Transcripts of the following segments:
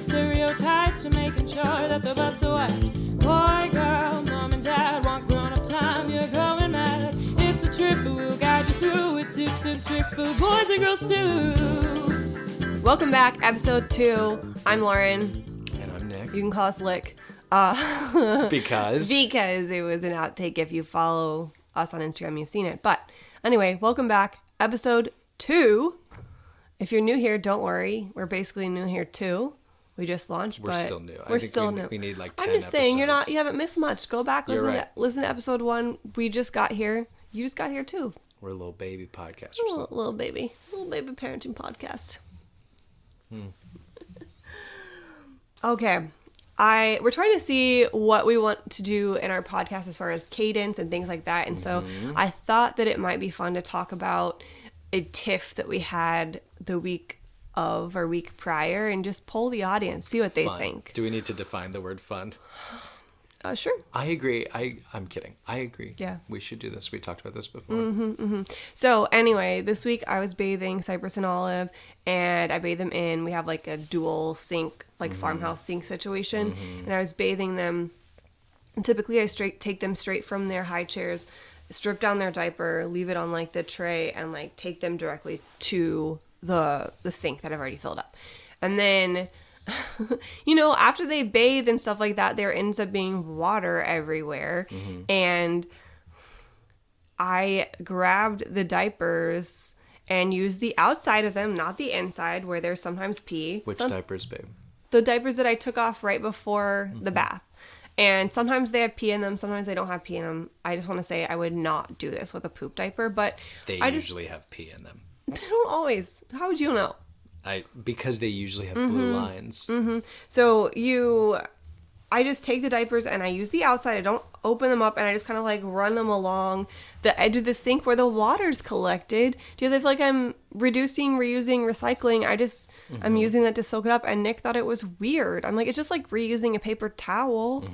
stereotypes to making sure that the butts are white. Boy, girl, mom and dad want grown-up time, you're going mad. It's a trip, but we'll guide you through with tips and tricks for boys and girls too. Welcome back, episode 2. I'm Lauren. And I'm Nick. You can call us Lick. Because it was an outtake. If you follow us on Instagram, you've seen it. But anyway, welcome back, episode 2. If you're new here, don't worry. We're basically new here too. We just launched, we're but still new. We're still new. We need like 10 I'm just saying, episodes. you haven't missed much. Go back, listen to episode 1. We just got here. You just got here too. We're a little baby podcast. Little baby parenting podcast. Okay. We're trying to see what we want to do in our podcast as far as cadence and things like that. And so I thought that it might be fun to talk about a tiff that we had the week of or week prior and just poll the audience, see what they think. Do we need to define the word fun? Sure. I agree. I'm kidding. I agree. Yeah. We should do this. We talked about this before. So anyway, this week I was bathing Cypress and Olive, and I bathed them in, we have like a dual sink, like farmhouse sink situation, and I was bathing them. And typically I take them straight from their high chairs, strip down their diaper, leave it on like the tray, and like take them directly to the sink that I've already filled up. And then after they bathe and stuff like that, there ends up being water everywhere. And I grabbed the diapers and used the outside of them, not the inside where there's sometimes pee. Which diapers, babe? The diapers that I took off right before the bath. And sometimes they have pee in them, sometimes they don't have pee in them. I just want to say I would not do this with a poop diaper, but They usually have pee in them. They don't always. How would you know? Because they usually have blue lines. So I just take the diapers and I use the outside. I don't open them up, and I just kind of like run them along the edge of the sink where the water's collected, because I feel like I'm reducing, reusing, recycling. I'm using that to soak it up, and Nick thought it was weird. I'm like, it's just like reusing a paper towel.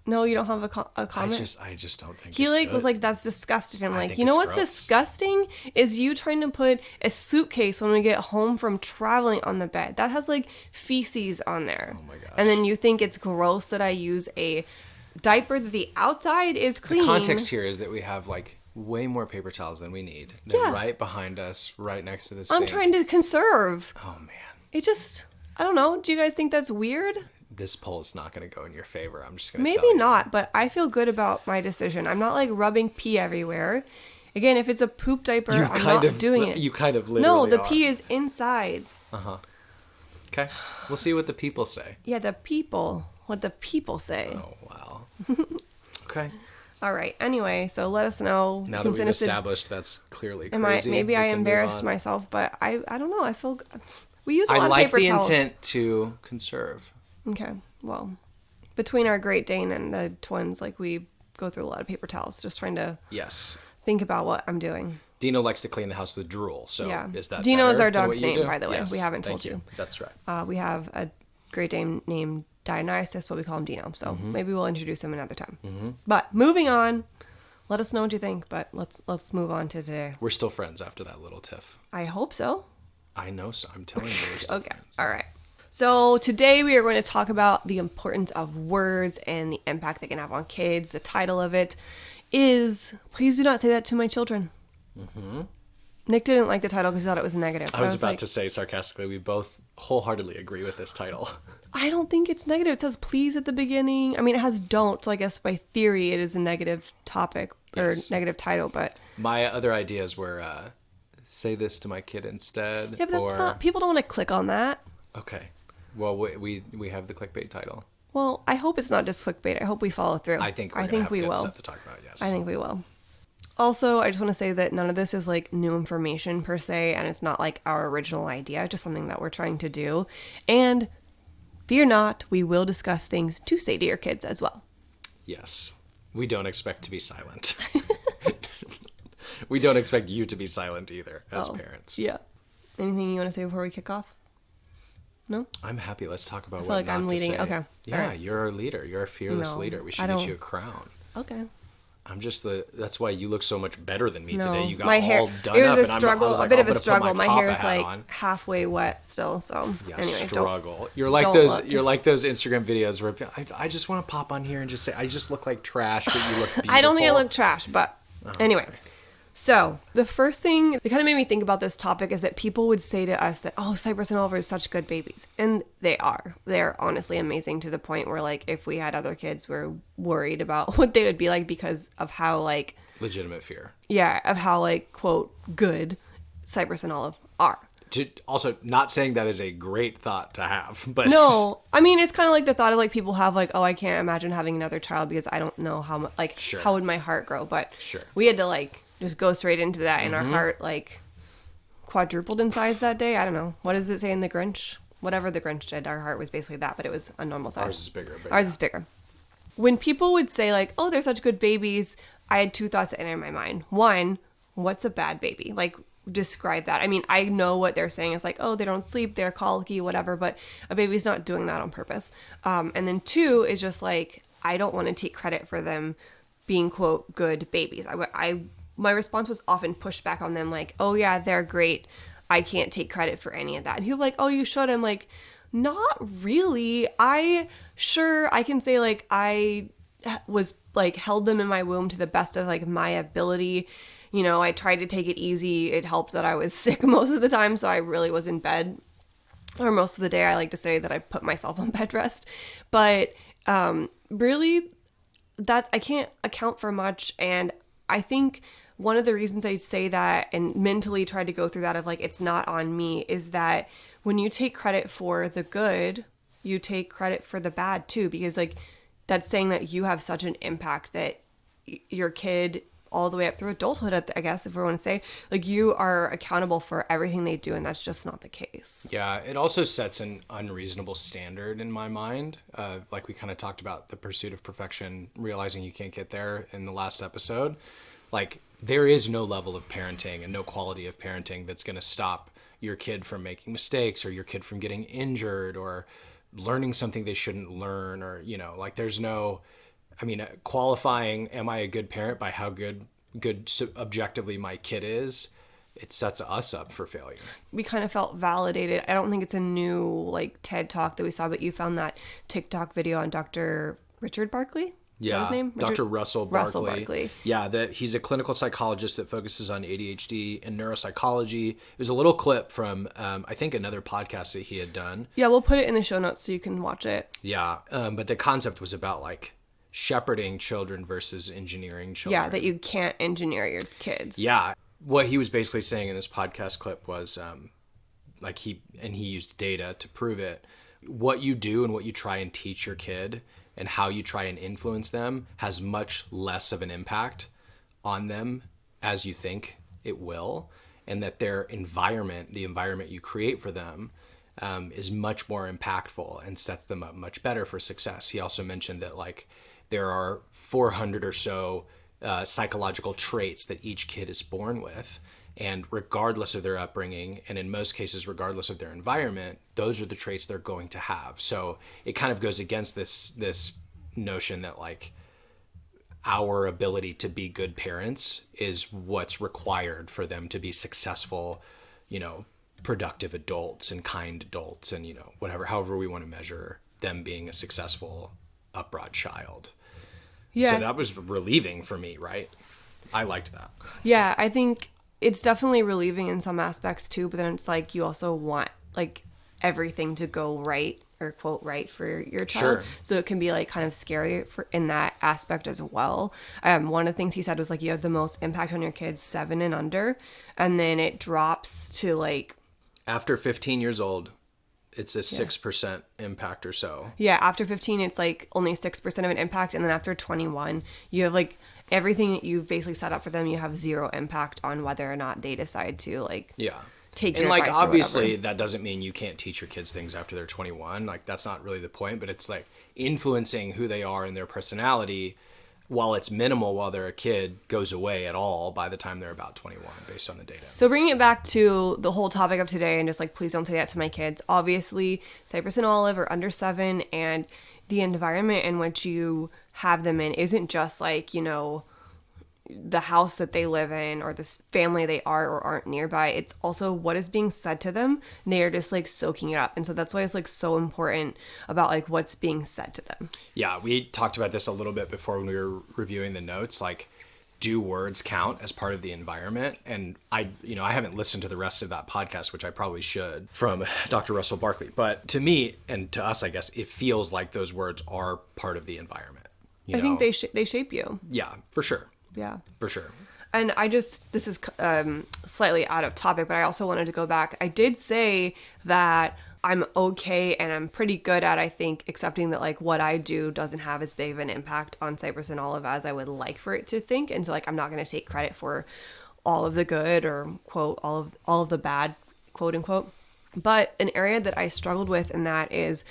No, you don't have a comment? I just don't think he it's good. was like, that's disgusting. I'm like, think you know it's what's gross. disgusting is you trying to put a suitcase when we get home from traveling on the bed that has like feces on there. Oh my gosh. And then you think it's gross that I use a diaper that the outside is clean. The context here is that we have like way more paper towels than we need. They're right behind us, right next to the sink. I'm trying to conserve. Oh man. I don't know. Do you guys think that's weird? This poll is not going to go in your favor. I'm just going to Maybe tell you. not, but I feel good about my decision. I'm not like rubbing pee everywhere. Again, if it's a poop diaper, I'm not doing it. You kind of literally No, the are. pee is inside. Okay. We'll see what the people say. Yeah, what the people say. Oh, wow. Okay. All right. Anyway, so let us know. Now that we've established that's clearly crazy. Maybe I embarrassed myself, but I don't know. I feel we use a lot of paper towels. I like the intent to conserve. Okay. Well, between our Great Dane and the twins, like we go through a lot of paper towels, just trying to think about what I'm doing. Dino likes to clean the house with drool, so is that Dino is our better than dog's what you name, do? by the way. Yes, We haven't thank told you. That's right. We have a Great Dane named Dionysus, but we call him Dino. So maybe we'll introduce him another time. But moving on, let us know what you think. But let's move on to today. We're still friends after that little tiff. I hope so. I know, so I'm telling you, we're still friends. All right. So today we are going to talk about the importance of words and the impact they can have on kids. The title of it is "Please Do Not Say That to My Children." Nick didn't like the title because he thought it was negative. I was about to say sarcastically, we both wholeheartedly agree with this title. I don't think it's negative. It says please at the beginning. I mean, it has don't, so I guess by theory it is a negative topic or negative title, but... My other ideas were say this to my kid instead. Yeah, but that's not... People don't want to click on that. Okay. Well, we have the clickbait title. Well, I hope it's not just clickbait. I hope we follow through. I think we will. Stuff to talk about, yes. I think we will. Also, I just want to say that none of this is like new information per se, and it's not like our original idea, just something that we're trying to do. And fear not, we will discuss things to say to your kids as well. Yes. We don't expect to be silent. We don't expect you to be silent either as parents. Yeah. Anything you want to say before we kick off? No? I'm happy. Let's talk about what not I'm leading. To say. Okay. Yeah, right. You're a leader. You're a fearless leader. We should get you a crown. Okay. That's why you look so much better than me No, today. You got my all hair, done it up. was a and struggle, I was like, a bit I'm of a gonna put struggle. My Papa hair is hat like on. halfway wet still, so Yeah, anyway, struggle. You're like don't those. look. You're like those Instagram videos where I just want to pop on here and just say I just look like trash, but you look beautiful. I don't think I look trash, but anyway. Okay. So the first thing that kind of made me think about this topic is that people would say to us that, oh, Cypress and Oliver are such good babies. And they are. They're honestly amazing to the point where, like, if we had other kids, we're worried about what they would be like because of how, like... Legitimate fear. Yeah, of how, like, quote, good Cypress and Olive are. Also, not saying that is a great thought to have, but... No, I mean, it's kind of like the thought of, like, people have, like, oh, I can't imagine having another child because I don't know how much, like, Sure. how would my heart grow? But Sure. we had to, like... just go straight into that, and our heart, like, quadrupled in size that day. I don't know. What does it say in The Grinch? Whatever The Grinch did, our heart was basically that, but it was a normal size. Ours is bigger. But Ours is bigger. When people would say, like, oh, they're such good babies, I had two thoughts that enter my mind. One, what's a bad baby? Like, describe that. I mean, I know what they're saying. It's like, oh, they don't sleep, they're colicky, whatever, but a baby's not doing that on purpose. And then two is just, like, I don't want to take credit for them being, quote, good babies. My response was often pushed back on them, like, oh, yeah, they're great. I can't take credit for any of that. And people are like, oh, you should. I'm like, not really. I can say, like, I was, like, held them in my womb to the best of, like, my ability. You know, I tried to take it easy. It helped that I was sick most of the time, so I really was in bed. Or most of the day, I like to say that I put myself on bed rest. But really, that I can't account for much. And I think... one of the reasons I say that and mentally try to go through that of like, it's not on me, is that when you take credit for the good, you take credit for the bad too, because like that's saying that you have such an impact that your kid all the way up through adulthood, I guess, if we want to say, like you are accountable for everything they do, and that's just not the case. Yeah, it also sets an unreasonable standard in my mind. Like we kind of talked about the pursuit of perfection, realizing you can't get there in the last episode. Like, there is no level of parenting and no quality of parenting that's going to stop your kid from making mistakes or your kid from getting injured or learning something they shouldn't learn, or, you know, like there's no, I mean, qualifying, am I a good parent by how good objectively my kid is, it sets us up for failure. We kind of felt validated. I don't think it's a new, like, TED Talk that we saw, but you found that TikTok video on Dr. Richard Barkley? Yeah, is that his name? Dr. Russell Barkley. Yeah, he's a clinical psychologist that focuses on ADHD and neuropsychology. It was a little clip from, I think, another podcast that he had done. Yeah, we'll put it in the show notes so you can watch it. Yeah, but the concept was about, like, shepherding children versus engineering children. Yeah, that you can't engineer your kids. Yeah. What he was basically saying in this podcast clip was, he used data to prove it. What you do and what you try and teach your kid and how you try and influence them has much less of an impact on them as you think it will, and that their environment, the environment you create for them, is much more impactful and sets them up much better for success. He also mentioned that, like, there are 400 or so psychological traits that each kid is born with. And regardless of their upbringing, and in most cases, regardless of their environment, those are the traits they're going to have. So it kind of goes against this notion that, like, our ability to be good parents is what's required for them to be successful, you know, productive adults and kind adults and, you know, however we want to measure them being a successful, upright child. Yeah. So that was relieving for me, right? I liked that. Yeah, I think it's definitely relieving in some aspects too, but then it's like you also want, like, everything to go right, or quote right, for your child. Sure. So it can be, like, kind of scary in that aspect as well. One of the things he said was, like, you have the most impact on your kids 7 and under, and then it drops to, like, after 15 years old, it's a 6% impact or so. Yeah, after 15, it's, like, only 6% of an impact, and then after 21, you have, like, everything that you've basically set up for them, you have 0 impact on whether or not they decide to, like, take your advice. And, like, obviously that doesn't mean you can't teach your kids things after they're 21. Like, that's not really the point, but it's, like, influencing who they are and their personality, while it's minimal while they're a kid, goes away at all by the time they're about 21, based on the data. So bringing it back to the whole topic of today, and just, like, please don't say that to my kids. Obviously, Cypress and Olive are under 7, and the environment in which you have them in isn't just, like, you know, the house that they live in or the family they are or aren't nearby. It's also what is being said to them. And they are just like soaking it up. And so that's why it's like so important about like what's being said to them. Yeah, we talked about this a little bit before when we were reviewing the notes. Like, do words count as part of the environment? And I haven't listened to the rest of that podcast, which I probably should, from Dr. Russell Barkley. But to me, and to us, I guess, it feels like those words are part of the environment. I think they shape you. Yeah, for sure. Yeah. For sure. And this is slightly out of topic, but I also wanted to go back. I did say that I'm okay and I'm pretty good at, I think, accepting that like what I do doesn't have as big of an impact on Cypress and Olive as I would like for it to think. And so like I'm not going to take credit for all of the good or quote all of the bad, quote unquote. But an area that I struggled with, and that is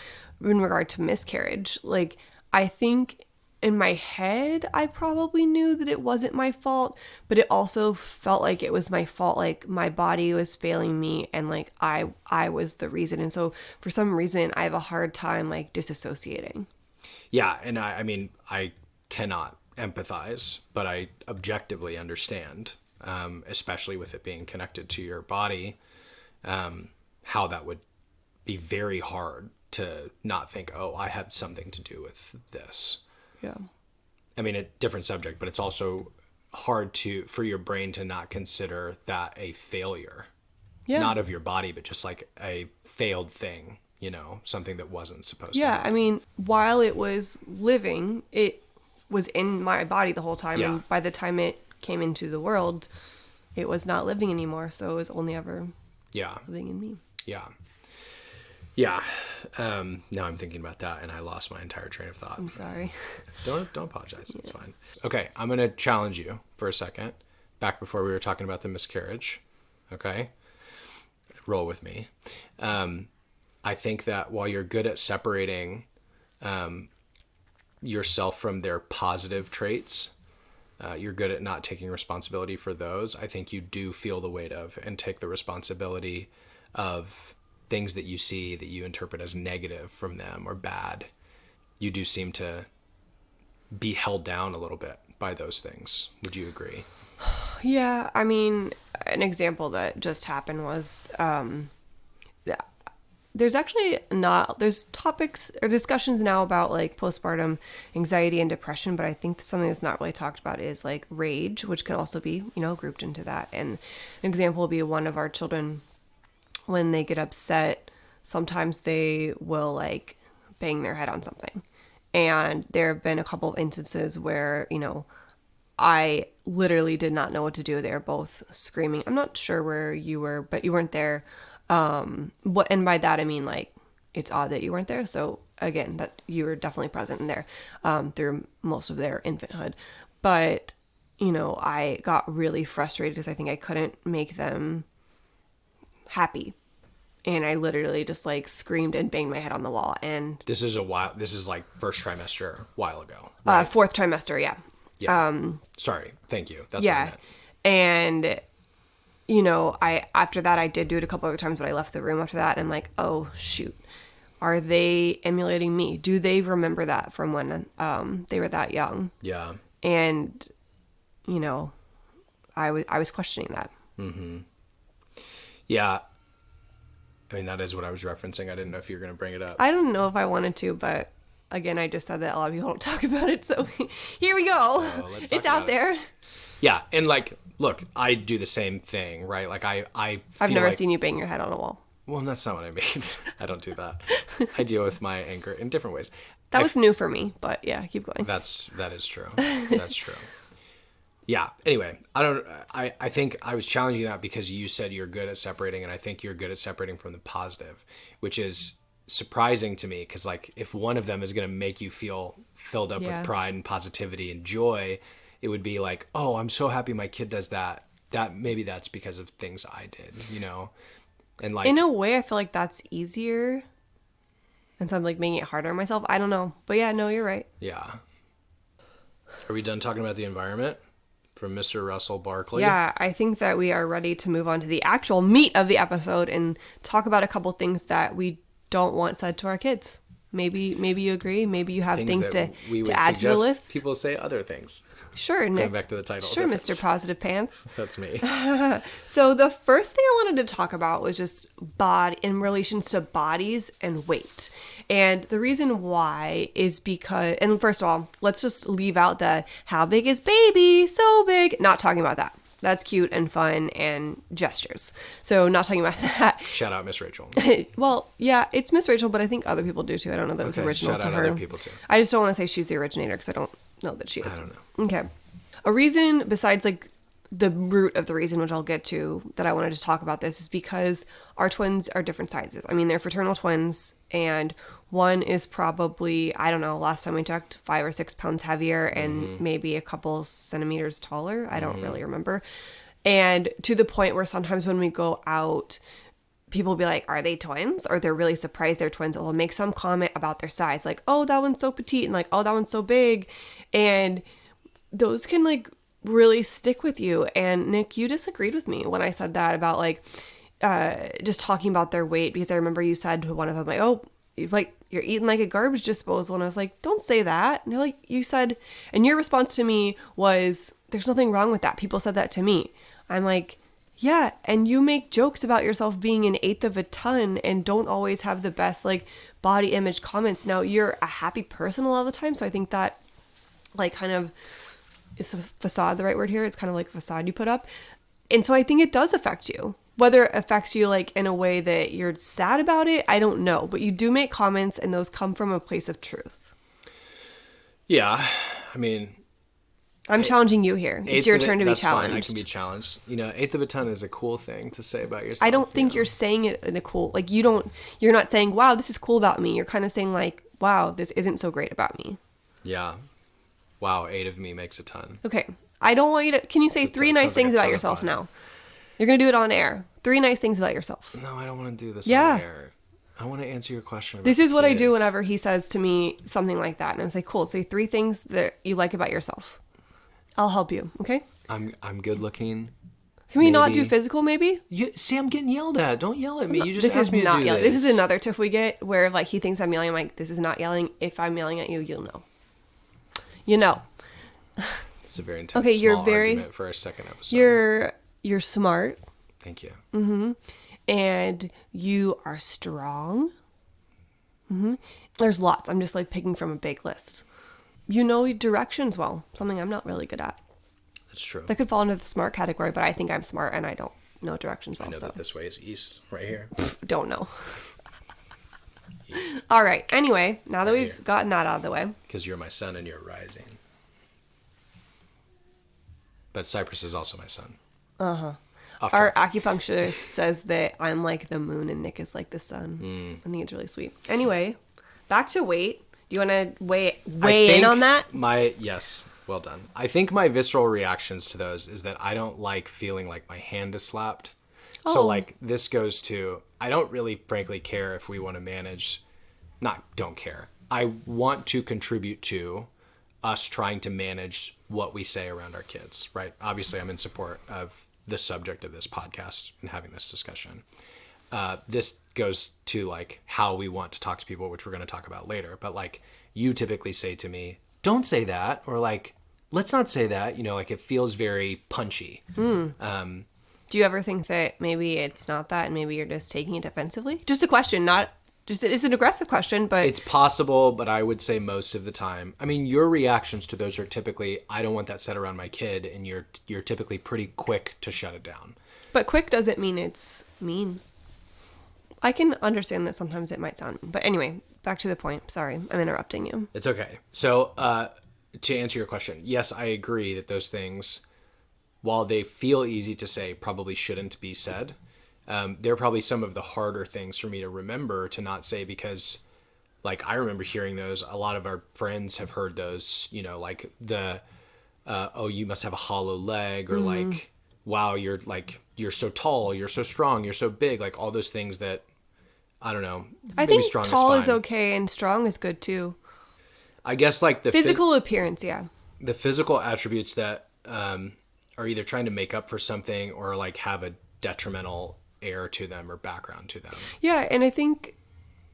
in regard to miscarriage. Like I think in my head, I probably knew that it wasn't my fault, but it also felt like it was my fault. Like my body was failing me and like I was the reason. And so for some reason, I have a hard time like disassociating. Yeah. And I mean, I cannot empathize, but I objectively understand, especially with it being connected to your body, how that would be very hard to not think, oh, I had something to do with this. Yeah. I mean, a different subject, but it's also hard for your brain to not consider that a failure. Yeah. Not of your body, but just like a failed thing, something that wasn't supposed to happen. I mean, while it was living, it was in my body the whole time. Yeah. And by the time it came into the world, it was not living anymore. So it was only ever living in me. Yeah. Yeah. Now I'm thinking about that and I lost my entire train of thought. I'm sorry. Don't apologize. It's fine. Okay. I'm going to challenge you for a second. Back before we were talking about the miscarriage. Okay. Roll with me. I think that while you're good at separating, yourself from their positive traits, you're good at not taking responsibility for those. I think you do feel the weight of and take the responsibility of things that you see that you interpret as negative from them or bad. You do seem to be held down a little bit by those things. Would you agree? Yeah. I mean, an example that just happened was, there's topics or discussions now about like postpartum anxiety and depression, but I think something that's not really talked about is like rage, which can also be, grouped into that. And an example will be one of our children, when they get upset, sometimes they will like bang their head on something. And there have been a couple of instances where, I literally did not know what to do. They were both screaming. I'm not sure where you were, but you weren't there. And by that, I mean, like, it's odd that you weren't there. So again, that you were definitely present in there, through most of their infanthood. But, I got really frustrated because I think I couldn't make them happy. And I literally just like screamed and banged my head on the wall. And this is like first trimester a while ago, right? Fourth trimester. Yeah. Yeah. Sorry. Thank you. That's what I meant. And, after that, I did do it a couple other times, but I left the room after that. And I'm like, oh shoot, are they emulating me? Do they remember that from when, they were that young? Yeah. And, I was questioning that. Mm-hmm. Yeah. I mean, that is what I was referencing. I didn't know if you were going to bring it up. I don't know if I wanted to, but again, I just said that a lot of people don't talk about it. So here we go. So it's out there. Yeah. And like, look, I do the same thing, right? Like I've never seen you bang your head on a wall. Well, that's not what I mean. I don't do that. I deal with my anger in different ways. That was new for me, but yeah, keep going. That is true. That's true. Yeah. Anyway, I think I was challenging that because you said you're good at separating, and I think you're good at separating from the positive, which is surprising to me because like if one of them is going to make you feel filled up with pride and positivity and joy, it would be like, oh, I'm so happy my kid does that. Maybe that's because of things I did, And like in a way, I feel like that's easier. And so I'm like making it harder on myself. I don't know. But yeah, no, you're right. Yeah. Are we done talking about the environment from Mr. Russell Barkley? Yeah, I think that we are ready to move on to the actual meat of the episode and talk about a couple things that we don't want said to our kids. Maybe you agree. Maybe you have things that we would to add to the suggest list. people say other things. Sure, Nick. Going back to the title. Sure, difference. Mr. Positive Pants. That's me. So the first thing I wanted to talk about was just body in relations to bodies and weight. And the reason why is because, and first of all, let's just leave out the how big is baby? So big. Not talking about that. That's cute and fun and gestures. So not talking about that. Shout out Miss Rachel. Well, yeah, it's Miss Rachel, but I think other people do too. I don't know that it was original shout to out her. other people too. I just don't want to say she's the originator because I don't know that she is. I don't know. Okay. A reason besides like the root of the reason, which I'll get to, that I wanted to talk about this is because our twins are different sizes. I mean, they're fraternal twins, and one is probably, I don't know, last time we checked, 5 or 6 pounds heavier and maybe a couple centimeters taller. I don't really remember. And to the point where sometimes when we go out, people will be like, are they twins? Or they're really surprised they're twins. Or they'll make some comment about their size. Like, oh, that one's so petite. And like, oh, that one's so big. And those can like really stick with you. And Nick, you disagreed with me when I said that about like just talking about their weight, because I remember you said to one of them like, oh, you're eating like a garbage disposal. And I was like, don't say that. And they're like, you said, and your response to me was, there's nothing wrong with that. People said that to me. I'm like, yeah, and you make jokes about yourself being an eighth of a ton and don't always have the best like body image comments. Now you're a happy person a lot of the time, so I think that like kind of is a facade the right word here? It's kind of like a facade you put up. And so I think it does affect you. Whether it affects you like in a way that you're sad about it, I don't know. But you do make comments and those come from a place of truth. Yeah. I mean, I'm challenging you here. It's your turn to be challenged. Fine. I can be challenged. You know, eighth of a ton is a cool thing to say about yourself. I don't think you're saying it in a cool, like you're not saying, wow, this is cool about me. You're kind of saying like, wow, this isn't so great about me. Yeah. Wow, 8 of me makes a ton. Okay. I don't want you to, can you say 3 nice things about yourself now? You're going to do it on air. 3 nice things about yourself. No, I don't want to do this on air. I want to answer your question about this is what kids. I do whenever he says to me something like that. And I was like, cool, say 3 things that you like about yourself. I'll help you, okay? I'm good looking. Can we not do physical, maybe? See, I'm getting yelled at. Don't yell at me. You just this asked is me not to do yelling. this. This is another tiff we get where like he thinks I'm yelling. I'm like, this is not yelling. If I'm yelling at you, you'll know. You know. It's a very intense okay, you're small very, argument for our second episode. You're smart. Thank you. Mm-hmm. And you are strong. Mm-hmm. There's lots. I'm just like picking from a big list. You know directions well. Something I'm not really good at. That's true. That could fall into the smart category, but I think I'm smart and I don't know directions well. I know that this way is east, right here. Don't know. East. All right. Anyway, now that Right we've here. gotten that out of the way. Because you're my sun and you're rising. But Cypress is also my sun. Uh-huh. Off Our track. acupuncturist says that I'm like the moon and Nick is like the sun. I think it's really sweet. Anyway, back to weight. Do you want to weigh in on that? Yes, well done. I think my visceral reactions to those is that I don't like feeling like my hand is slapped. So like this goes to, I don't really frankly care if we want to manage, don't care. I want to contribute to us trying to manage what we say around our kids, right? Obviously I'm in support of the subject of this podcast and having this discussion. This goes to like how we want to talk to people, which we're going to talk about later. But like you typically say to me, don't say that, or like, let's not say that, you know, like it feels very punchy. Do you ever think that maybe it's not that and maybe you're just taking it defensively? Just a question, not just, it's an aggressive question, but it's possible, but I would say most of the time, I mean, your reactions to those are typically, I don't want that said around my kid. And you're typically pretty quick to shut it down. But quick doesn't mean it's mean. I can understand that sometimes it might sound, but anyway, back to the point. Sorry, I'm interrupting you. It's okay. So, to answer your question, yes, I agree that those things, while they feel easy to say, probably shouldn't be said. They're probably some of the harder things for me to remember to not say because, like, I remember hearing those. A lot of our friends have heard those, you know, like the, oh, you must have a hollow leg, or like, wow, you're so tall, you're so strong, you're so big, like all those things that, I don't know. I think tall is okay and strong is good too. I guess like the physical appearance, yeah. The physical attributes that are either trying to make up for something or like have a detrimental air to them or background to them. Yeah, and I think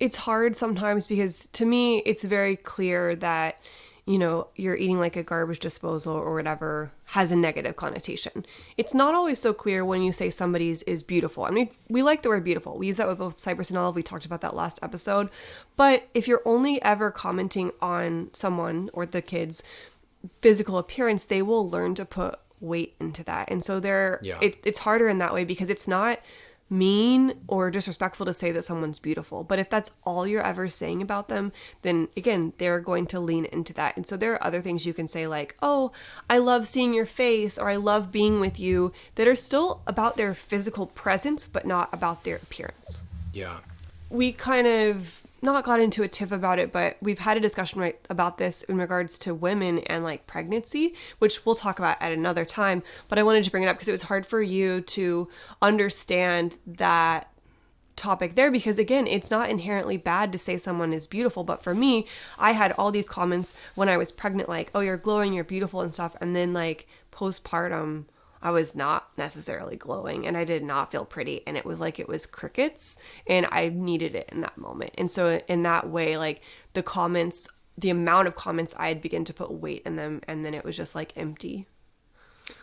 it's hard sometimes because to me, it's very clear that, you know, you're eating like a garbage disposal or whatever has a negative connotation. It's not always so clear when you say somebody's is beautiful. I mean, we like the word beautiful. We use that with both Cypress and Olive. We talked about that last episode. But if you're only ever commenting on someone or the kids' physical appearance, they will learn to put weight into that. And so it's harder in that way because it's not mean or disrespectful to say that someone's beautiful. But if that's all you're ever saying about them, then again, they're going to lean into that. And so there are other things you can say like, oh, I love seeing your face, or I love being with you, that are still about their physical presence, but not about their appearance. Yeah. We kind of not got into a tiff about it, but we've had a discussion about this in regards to women and like pregnancy, which we'll talk about at another time. But I wanted to bring it up because it was hard for you to understand that topic there, because again, it's not inherently bad to say someone is beautiful. But for me, I had all these comments when I was pregnant, like, oh, you're glowing, you're beautiful and stuff. And then like postpartum, I was not necessarily glowing and I did not feel pretty. And it was like it was crickets and I needed it in that moment. And so in that way, like the comments, the amount of comments, I'd begin to put weight in them, and then it was just like empty.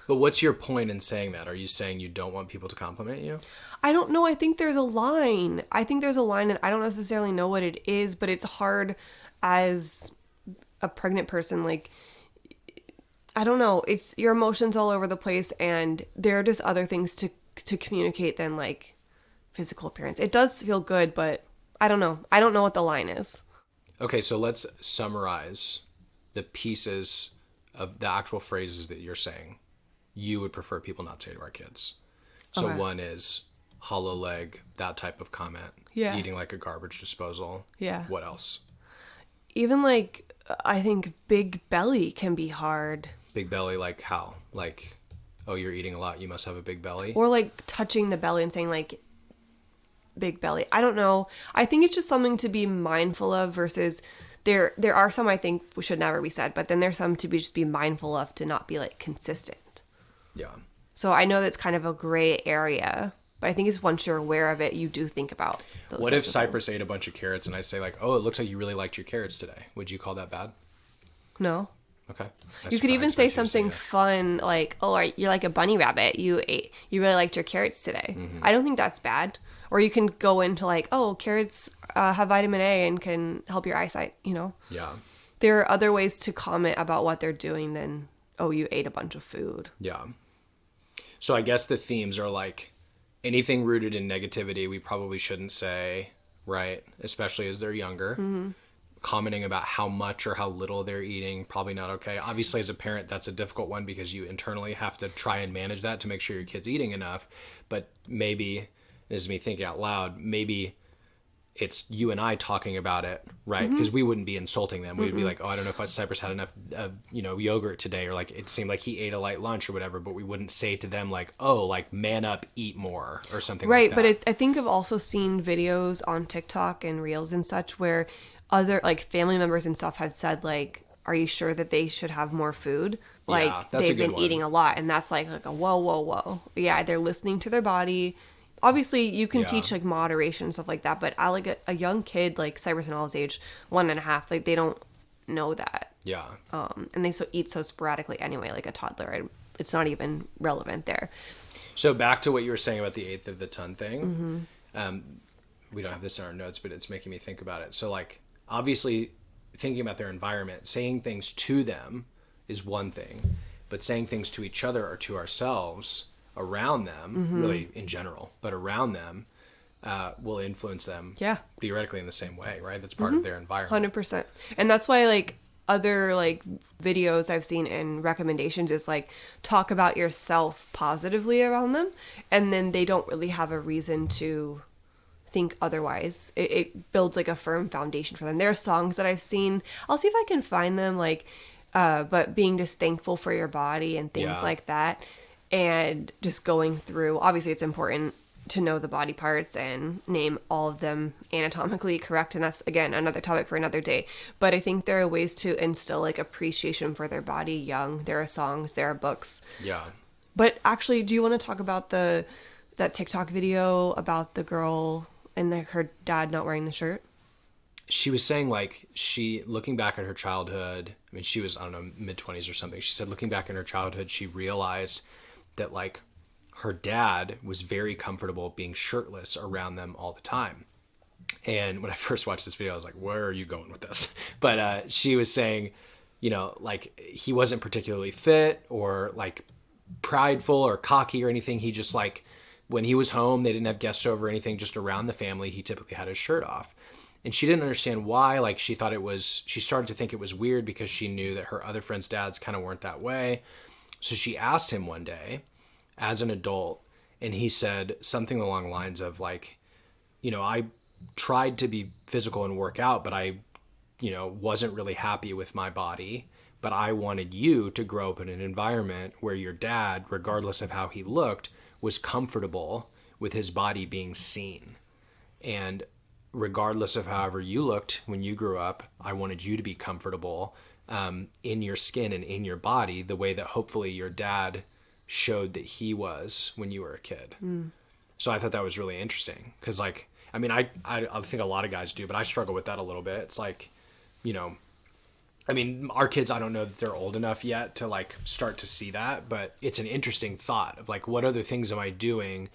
But what's your point in saying that? Are you saying you don't want people to compliment you? I don't know. I think there's a line. And I don't necessarily know what it is, but it's hard as a pregnant person, like, I don't know. It's your emotions all over the place, and there are just other things to communicate than like physical appearance. It does feel good, but I don't know. I don't know what the line is. Okay, so let's summarize the pieces of the actual phrases that you're saying you would prefer people not say to our kids. So Okay. One is hollow leg, that type of comment. Yeah. Eating like a garbage disposal. Yeah. What else? Even like, I think big belly can be hard. Big belly, like how? Like, oh, you're eating a lot, you must have a big belly? Or like touching the belly and saying like big belly. I don't know. I think it's just something to be mindful of versus there are some I think should never be said, but then there's some to just be mindful of to not be like consistent. Yeah. So I know that's kind of a gray area, but I think it's once you're aware of it, you do think about those. What if sorts of Cypress things. ate a bunch of carrots and I say like, oh, it looks like you really liked your carrots today. Would you call that bad? No. Okay. You could even say something fun like, oh, you're like a bunny rabbit. You really liked your carrots today. Mm-hmm. I don't think that's bad. Or you can go into like, oh, carrots have vitamin A and can help your eyesight, you know? Yeah. There are other ways to comment about what they're doing than, oh, you ate a bunch of food. Yeah. So I guess the themes are like anything rooted in negativity we probably shouldn't say, right? Especially as they're younger. Mm-hmm. Commenting about how much or how little they're eating, probably not okay. Obviously, as a parent, that's a difficult one because you internally have to try and manage that to make sure your kid's eating enough. But maybe, this is me thinking out loud, maybe it's you and I talking about it, right? Because we wouldn't be insulting them. We'd be like, oh, I don't know if Cypress had enough, yogurt today, or like it seemed like he ate a light lunch or whatever. But we wouldn't say to them like, oh, like man up, eat more or something like that. Right, but I think I've also seen videos on TikTok and Reels and such where other like family members and stuff have said like, are you sure that they should have more food? Like that's a they've good been one. eating a lot, and that's like a whoa. Yeah, they're listening to their body. Obviously, you can teach like moderation and stuff like that, but I like a young kid like Cypress and Olive's age, 1.5, like they don't know that. Yeah. And they eat so sporadically anyway, like a toddler. It's not even relevant there. So back to what you were saying about the eighth of the ton thing. We don't have this in our notes, but it's making me think about it. So like, obviously thinking about their environment, saying things to them is one thing, but saying things to each other or to ourselves around them, really in general, but around them, will influence them theoretically in the same way, right? That's part of their environment. 100%. And that's why like other like videos I've seen and recommendations is like talk about yourself positively around them, and then they don't really have a reason to think otherwise. It builds like a firm foundation for them. There are songs that I've seen, I'll see if I can find them, like but being just thankful for your body and things like that, and just going through, obviously it's important to know the body parts and name all of them anatomically correct, and that's again another topic for another day. But I think there are ways to instill like appreciation for their body young. There are songs, there are books. But actually, do you want to talk about that TikTok video about the girl and her dad not wearing the shirt? she was saying, like, she, looking back at her childhood, I mean, she was, I don't know, mid-20s or something. She said, looking back in her childhood, she realized that, like, her dad was very comfortable being shirtless around them all the time. And when I first watched this video, I was like, where are you going with this? But she was saying, you know, like, he wasn't particularly fit or, like, prideful or cocky or anything. He just, like, when he was home, they didn't have guests over or anything, just around the family, he typically had his shirt off. And she didn't understand why. Like, she started to think it was weird because she knew that her other friends' dads kind of weren't that way. So she asked him one day as an adult, and he said something along the lines of, like, you know, I tried to be physical and work out, but I, you know, wasn't really happy with my body. But I wanted you to grow up in an environment where your dad, regardless of how he looked, was comfortable with his body being seen. And regardless of however you looked when you grew up, I wanted you to be comfortable in your skin and in your body the way that hopefully your dad showed that he was when you were a kid. So I thought that was really interesting because, like, I mean, I think a lot of guys do, but I struggle with that a little bit. It's like, you know, I mean, our kids, I don't know that they're old enough yet to, like, start to see that, but it's an interesting thought of, like, what other things am I doing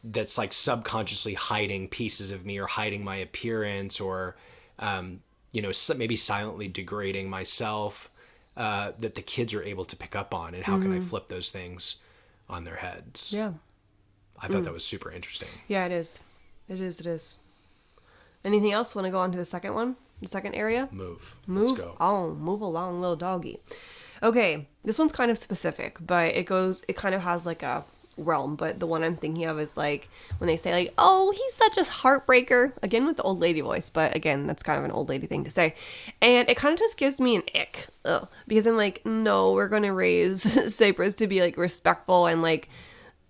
that's, like, subconsciously hiding pieces of me or hiding my appearance or, you know, maybe silently degrading myself that the kids are able to pick up on, and how can I flip those things on their heads? Yeah. I thought that was super interesting. Yeah, it is. It is. Anything else? Want to go on to the second one? The second area? Move. Move Let's go. on. Move along, little doggy. Okay, this one's kind of specific, but it kind of has like a realm, but the one I'm thinking of is like when they say like, oh, he's such a heartbreaker, again with the old lady voice, but again, that's kind of an old lady thing to say. And it kind of just gives me an ick. Because I'm like, no, we're going to raise Cypress to be like respectful, and like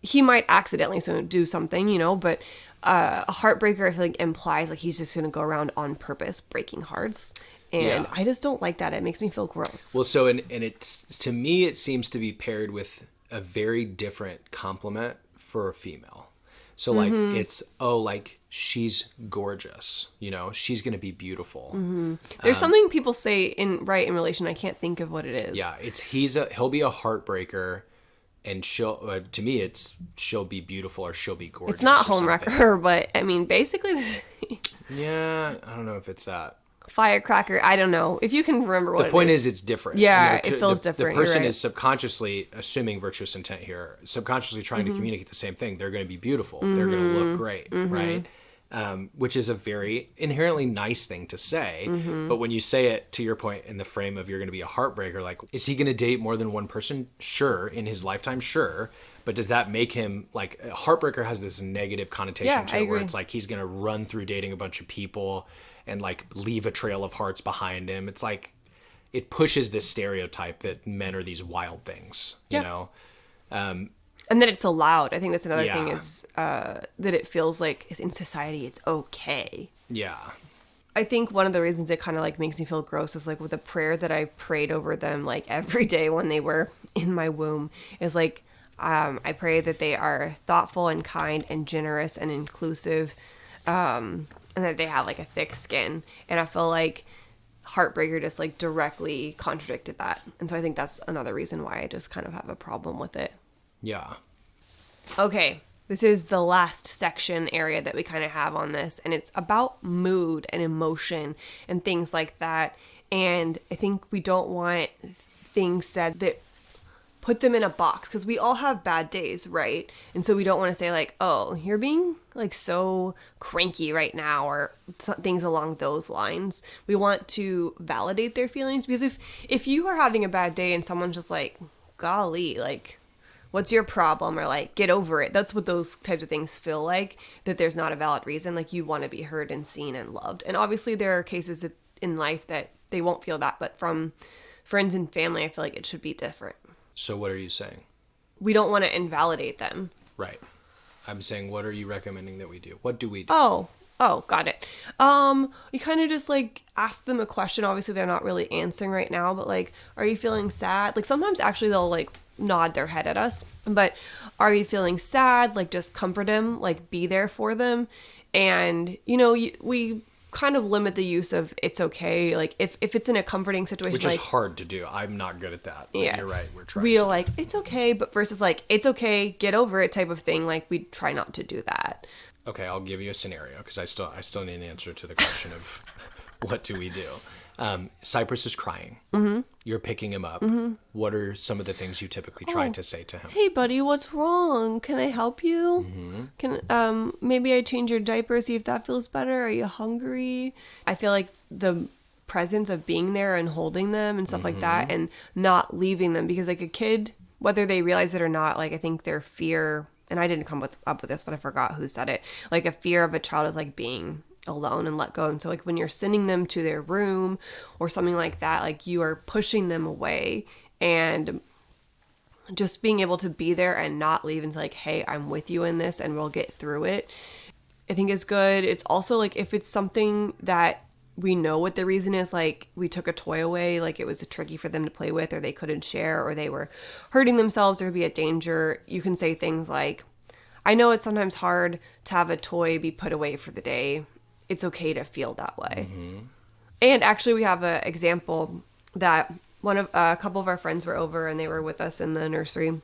he might accidentally do something, you know, but a heartbreaker, I feel like implies like he's just going to go around on purpose breaking hearts. And I just don't like that. It makes me feel gross. Well, so, and it's, to me, it seems to be paired with a very different compliment for a female. So, like, it's, oh, like, she's gorgeous, you know, she's going to be beautiful. There's something people say in relation. I can't think of what it is. Yeah, he'll be a heartbreaker, and to me, she'll be beautiful or she'll be gorgeous. It's not homewrecker, but I mean, basically, yeah, I don't know if it's that. Firecracker, I don't know. If you can remember what it is. The point is, it's different. Yeah, it feels different. The person You're right. is subconsciously, assuming virtuous intent here, subconsciously trying to communicate the same thing. They're going to be beautiful. They're going to look great, right? Which is a very inherently nice thing to say. But when you say it, to your point, in the frame of you're going to be a heartbreaker, like, is he going to date more than one person? Sure. In his lifetime, sure. But does that make him, like, a heartbreaker has this negative connotation to it, where it's like he's going to run through dating a bunch of people and, like, leave a trail of hearts behind him. It's like, it pushes this stereotype that men are these wild things, you know? And that it's allowed. I think that's another thing is that it feels like in society it's okay. Yeah. I think one of the reasons it kind of like makes me feel gross is like with a prayer that I prayed over them like every day when they were in my womb is like, I pray that they are thoughtful and kind and generous and inclusive, and that they have like a thick skin. And I feel like Heartbreaker just like directly contradicted that. And so I think that's another reason why I just kind of have a problem with it. Yeah. Okay, this is the last section area that we kind of have on this, and it's about mood and emotion and things like that. And I think we don't want things said that put them in a box, because we all have bad days, right? And so we don't want to say like, oh, you're being like so cranky right now, or things along those lines. We want to validate their feelings, because if you are having a bad day and someone's just like, golly, like, what's your problem? Or like, get over it. That's what those types of things feel like, that there's not a valid reason. Like, you want to be heard and seen and loved. And obviously there are cases in life that they won't feel that, but from friends and family, I feel like it should be different. So what are you saying? We don't want to invalidate them. Right. I'm saying, what are you recommending that we do? What do we do? Oh, got it. You kind of just like ask them a question. Obviously they're not really answering right now, but like, are you feeling sad? Like, sometimes actually they'll like nod their head at us, but are you feeling sad? Like, just comfort them, like be there for them. And you know, we kind of limit the use of it's okay. Like if it's in a comforting situation, Which like, is hard to do. I'm not good at that. But yeah, you're right. We're trying. We'll like, it's okay, but versus like, it's okay, get over it type of thing. Like we try not to do that. Okay, I'll give you a scenario because I still need an answer to the question of what do we do. Cypress is crying. Mm-hmm. You're picking him up. Mm-hmm. What are some of the things you typically try to say to him? Hey, buddy, what's wrong? Can I help you? Mm-hmm. Can maybe I change your diaper, see if that feels better? Are you hungry? I feel like the presence of being there and holding them and stuff like that, and not leaving them, because like a kid, whether they realize it or not, like I think their fear, and I didn't come up with this, but I forgot who said it. Like a fear of a child is like being alone and let go. And so like when you're sending them to their room or something like that, like you are pushing them away, and just being able to be there and not leave and say like, hey, I'm with you in this and we'll get through it, I think is good. It's also like if it's something that we know what the reason is, like we took a toy away, like it was tricky for them to play with, or they couldn't share, or they were hurting themselves, or be a danger, you can say things like, I know it's sometimes hard to have a toy be put away for the day. It's okay to feel that way. Mm-hmm. And actually we have an example that a couple of our friends were over and they were with us in the nursery,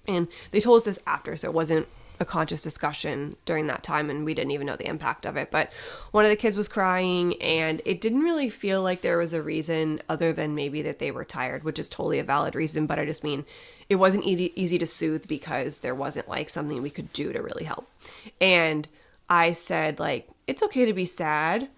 and they told us this after, so it wasn't a conscious discussion during that time, and we didn't even know the impact of it. But one of the kids was crying, and it didn't really feel like there was a reason other than maybe that they were tired, which is totally a valid reason. But I just mean it wasn't easy to soothe because there wasn't like something we could do to really help. And I said like, it's okay to be sad.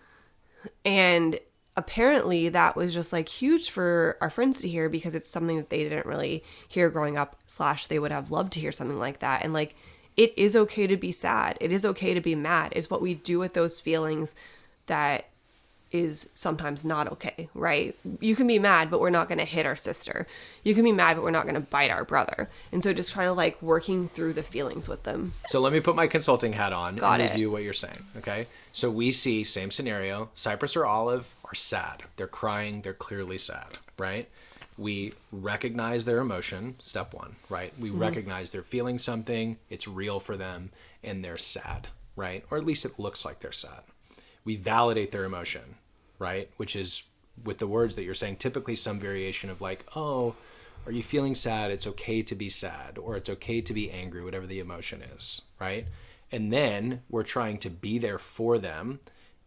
And apparently that was just like huge for our friends to hear, because it's something that they didn't really hear growing up, / they would have loved to hear something like that. And like, it is okay to be sad. It is okay to be mad. It's what we do with those feelings that is sometimes not okay, right? You can be mad, but we're not going to hit our sister. You can be mad, but we're not going to bite our brother. And so just trying to like working through the feelings with them. So let me put my consulting hat on and review what you're saying, okay? So we see, same scenario, Cypress or Olive are sad. They're crying. They're clearly sad, right? We recognize their emotion, step one, right? We recognize they're feeling something, it's real for them, and they're sad, right? Or at least it looks like they're sad. We validate their emotion, right? Which is, with the words that you're saying, typically some variation of like, oh, are you feeling sad? It's okay to be sad, or it's okay to be angry, whatever the emotion is, right? And then we're trying to be there for them,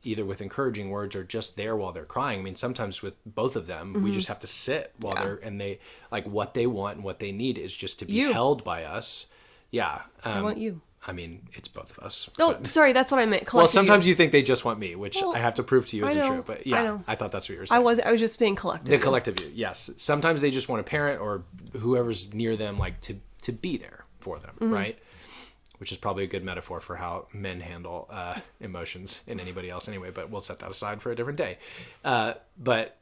either with encouraging words or just there while they're crying. I mean, sometimes with both of them, we just have to sit while they're, and they, like, what they want and what they need is just to be held by us. Yeah. I want you. I mean, it's both of us. Oh, sorry, that's what I meant. Well, sometimes you think they just want me, which I have to prove to you isn't true. But yeah, I thought that's what you were saying. I was just being collective. The collective you, yes. Sometimes they just want a parent or whoever's near them, like, to be there for them, right? Which is probably a good metaphor for how men handle emotions and anybody else anyway, but we'll set that aside for a different day. But,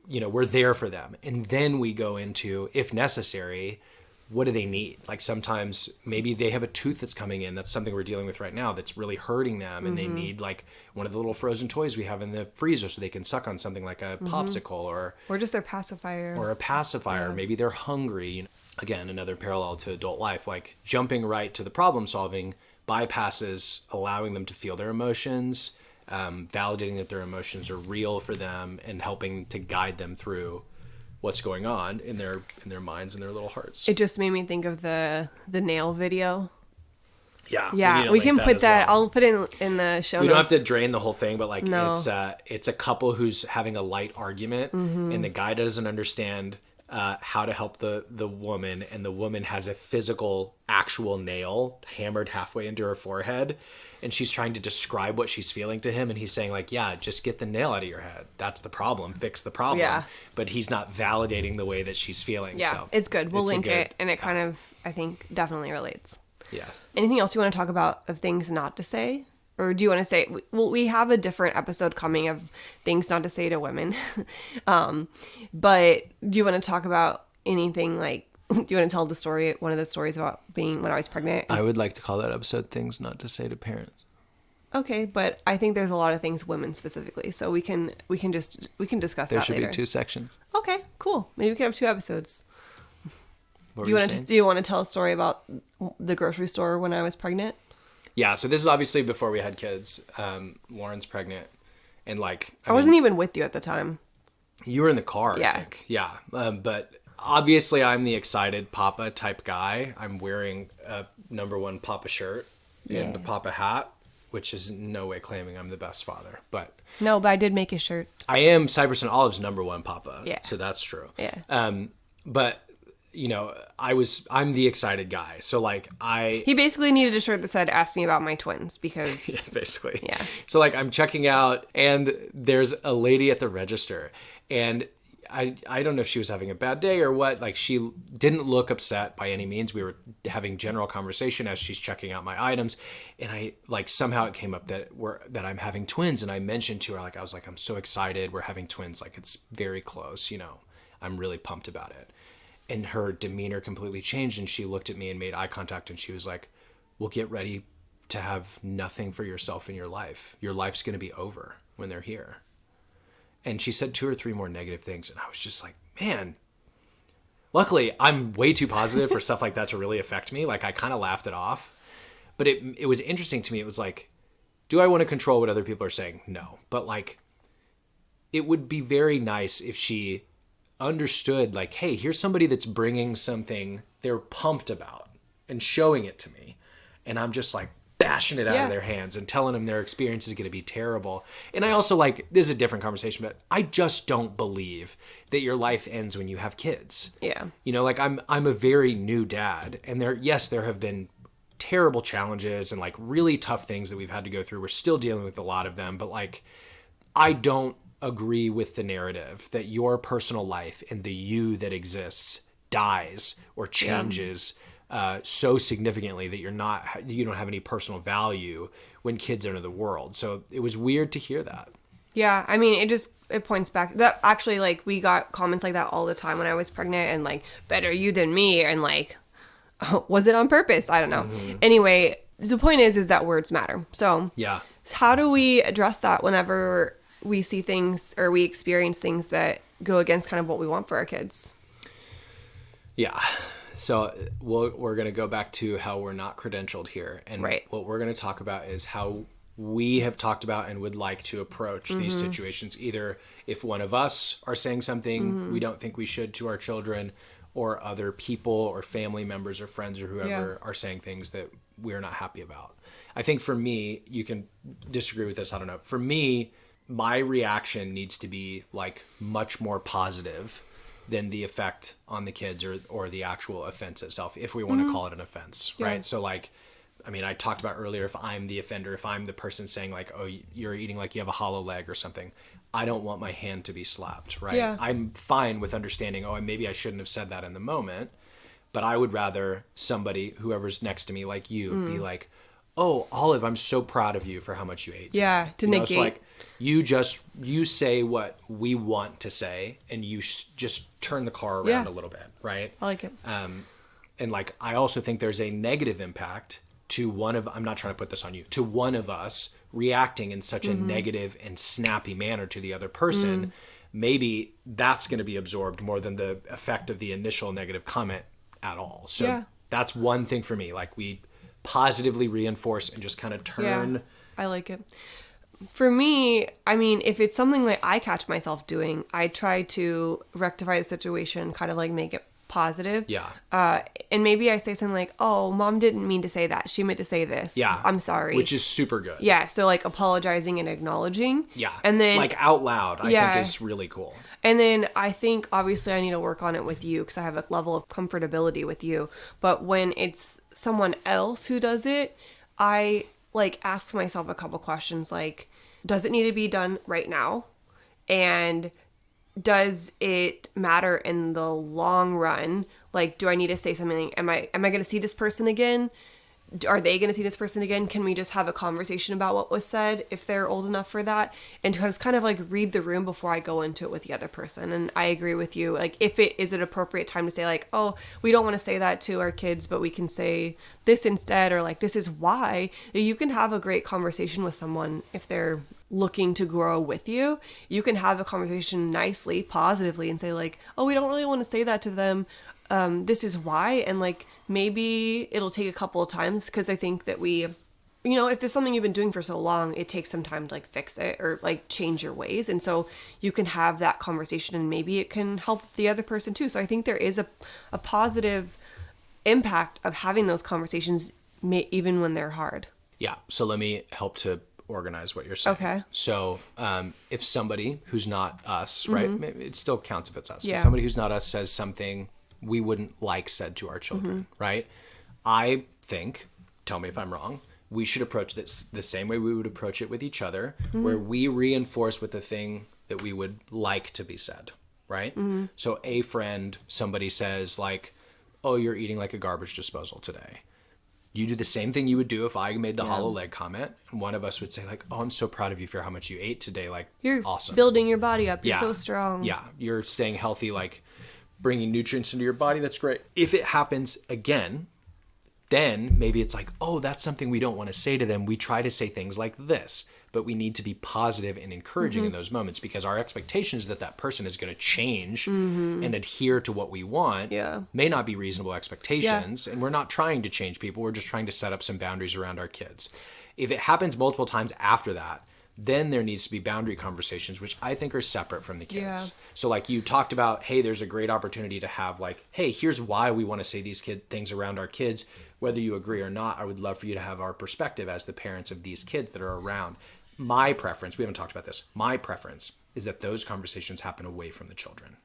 you know, we're there for them. And then we go into, if necessary, what do they need? Like sometimes maybe they have a tooth that's coming in. That's something we're dealing with right now that's really hurting them. And they need like one of the little frozen toys we have in the freezer so they can suck on something like a popsicle or just their pacifier. Or a pacifier. Yeah. Maybe they're hungry. You know, again, another parallel to adult life, like jumping right to the problem solving bypasses allowing them to feel their emotions, validating that their emotions are real for them, and helping to guide them through what's going on in their minds and their little hearts. It just made me think of the nail video. Yeah, we can put that. Well. I'll put it in the show. We don't have to drain the whole thing, but like it's a couple who's having a light argument, and the guy doesn't understand how to help the woman, and the woman has a physical, actual nail hammered halfway into her forehead, and she's trying to describe what she's feeling to him, and he's saying like, yeah, just get the nail out of your head. That's the problem. Fix the problem. Yeah. But he's not validating the way that she's feeling. Yeah, so it's good. We'll link it, and it kind of, I think, definitely relates. Yes. Anything else you want to talk about of things not to say? Or do you want to say, well, we have a different episode coming of things not to say to women. But do you want to talk about anything like, do you want to tell the story, one of the stories about being when I was pregnant? I would like to call that episode Things Not to Say to Parents. Okay, but I think there's a lot of things women specifically, so we can discuss that later. There should be 2 sections. Okay, cool. Maybe we could have 2 episodes. Do you want to tell a story about the grocery store when I was pregnant? Yeah, so this is obviously before we had kids. Lauren's pregnant. And like, I wasn't even with you at the time. You were in the car, Yeah. I think. Yeah. But obviously I'm the excited papa type guy. I'm wearing a number one papa shirt and the papa hat, which is in no way claiming I'm the best father. But No, but I did make a shirt. I am Cypress and Olive's number one papa. Yeah. So that's true. Yeah. But you know, I'm the excited guy. So like He basically needed a shirt that said, ask me about my twins, because... basically. Yeah. So like I'm checking out and there's a lady at the register and I don't know if she was having a bad day or what. Like she didn't look upset by any means. We were having general conversation as she's checking out my items. And I like somehow it came up that I'm having twins. And I mentioned to her, like, I was like, I'm so excited. We're having twins. Like it's very close, you know, I'm really pumped about it. And her demeanor completely changed. And she looked at me and made eye contact. And she was like, well, get ready to have nothing for yourself in your life. Your life's going to be over when they're here. And she said 2 or 3 more negative things. And I was just like, man, luckily I'm way too positive for stuff like that to really affect me. Like I kind of laughed it off, but it was interesting to me. It was like, do I want to control what other people are saying? No. But like, it would be very nice if she understood like, hey, here's somebody that's bringing something they're pumped about and showing it to me. And I'm just like, bashing it out of their hands and telling them their experience is going to be terrible. And I also like, this is a different conversation, but I just don't believe that your life ends when you have kids. Yeah. You know, like I'm a very new dad and there have been terrible challenges and like really tough things that we've had to go through. We're still dealing with a lot of them, but like, I don't agree with the narrative that your personal life and the you that exists dies or changes so significantly that you don't have any personal value when kids enter the world. So it was weird to hear that. Yeah, I mean, it points back that actually, like, we got comments like that all the time when I was pregnant, and like, better you than me, and like, oh, was it on purpose? I don't know. Mm-hmm. Anyway, the point is that words matter. So yeah, how do we address that whenever we see things or we experience things that go against kind of what we want for our kids? Yeah. So we're going to go back to how we're not credentialed here. And what we're going to talk about is how we have talked about and would like to approach these situations. Either if one of us are saying something we don't think we should to our children, or other people or family members or friends or whoever are saying things that we're not happy about. I think for me, you can disagree with this, I don't know. For me, my reaction needs to be like much more positive than the effect on the kids or the actual offense itself, if we want to call it an offense, right? So like, I mean, I talked about earlier, if I'm the offender, if I'm the person saying like, oh, you're eating like you have a hollow leg or something, I don't want my hand to be slapped, right? Yeah. I'm fine with understanding, oh, maybe I shouldn't have said that in the moment, but I would rather somebody, whoever's next to me, like you, be like, oh, Olive, I'm so proud of you for how much you ate. Yeah, to negate. It's like, you say what we want to say, and you just turn the car around a little bit, right? I like it. And like, I also think there's a negative impact to I'm not trying to put this on you, to one of us reacting in such a negative and snappy manner to the other person. Maybe that's going to be absorbed more than the effect of the initial negative comment at all. So that's one thing for me. Like, we positively reinforce and just kind of turn. Yeah, I like it. For me, I mean, if it's something that I catch myself doing, I try to rectify the situation, kind of like make it positive. Yeah. And maybe I say something like, oh, Mom didn't mean to say that. She meant to say this. Yeah. I'm sorry. Which is super good. Yeah. So like apologizing and acknowledging. Yeah. And then like out loud, I think is really cool. And then I think obviously I need to work on it with you because I have a level of comfortability with you. But when it's someone else who does it, I like ask myself a couple questions like, does it need to be done right now? And does it matter in the long run? Like, do I need to say something? Am I going to see this person again? Are they going to see this person again? Can we just have a conversation about what was said if they're old enough for that? And just kind of like read the room before I go into it with the other person. And I agree with you. Like, if it is an appropriate time to say like, oh, we don't want to say that to our kids, but we can say this instead, or like, this is why. You can have a great conversation with someone if they're looking to grow with you. You can have a conversation nicely, positively, and say like, oh, we don't really want to say that to them. This is why. And like, maybe it'll take a couple of times because I think that we you know, if there's something you've been doing for so long, it takes some time to like fix it or like change your ways. And so you can have that conversation and maybe it can help the other person too. So I think there is a positive impact of having those conversations even when they're hard. Yeah. So let me help to organize what you're saying. Okay. So if somebody who's not us, right, it still counts if it's us, Yeah. but somebody who's not us says something we wouldn't like said to our children, right? I think, tell me if I'm wrong, we should approach this the same way we would approach it with each other, where we reinforce with the thing that we would like to be said, right? So a friend, somebody says like, oh, you're eating like a garbage disposal today. You do the same thing you would do if I made the hollow leg comment, and one of us would say like, oh, I'm so proud of you for how much you ate today. Like, You're awesome. building your body up. You're so strong. Yeah. You're staying healthy, like bringing nutrients into your body. That's great. If it happens again, then maybe it's like, oh, that's something we don't want to say to them. We try to say things like this, but we need to be positive and encouraging in those moments, because our expectation is that that person is going to change and adhere to what we want. May not be reasonable expectations. And we're not trying to change people. We're just trying to set up some boundaries around our kids. If it happens multiple times after that, then there needs to be boundary conversations, which I think are separate from the kids. So like you talked about, hey, there's a great opportunity to have like, hey, here's why we want to say these things around our kids. Whether you agree or not, I would love for you to have our perspective as the parents of these kids that are around. My preference, we haven't talked about this, my preference is that those conversations happen away from the children,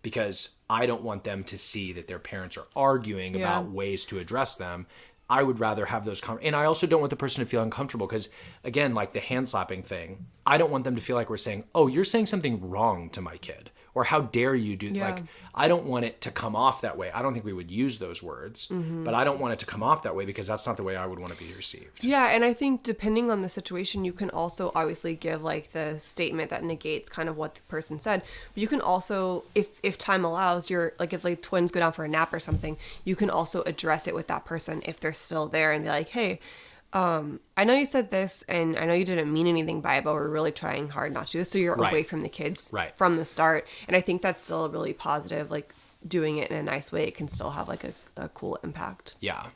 because I don't want them to see that their parents are arguing about ways to address them. I would rather have those and I also don't want the person to feel uncomfortable, because again, like the hand slapping thing, I don't want them to feel like we're saying, oh, you're saying something wrong to my kid, or how dare you do like, I don't want it to come off that way. I don't think we would use those words, but I don't want it to come off that way, because that's not the way I would want to be received. Yeah, and I think depending on the situation, you can also obviously give like the statement that negates kind of what the person said. But you can also, if time allows, you're like, if like twins go down for a nap or something, you can also address it with that person if they're still there and be like, hey, I know you said this and I know you didn't mean anything by it, but we're really trying hard not to do this. So you're away from the kids from the start. And I think that's still a really positive, like doing it in a nice way. It can still have like a cool impact. Yeah.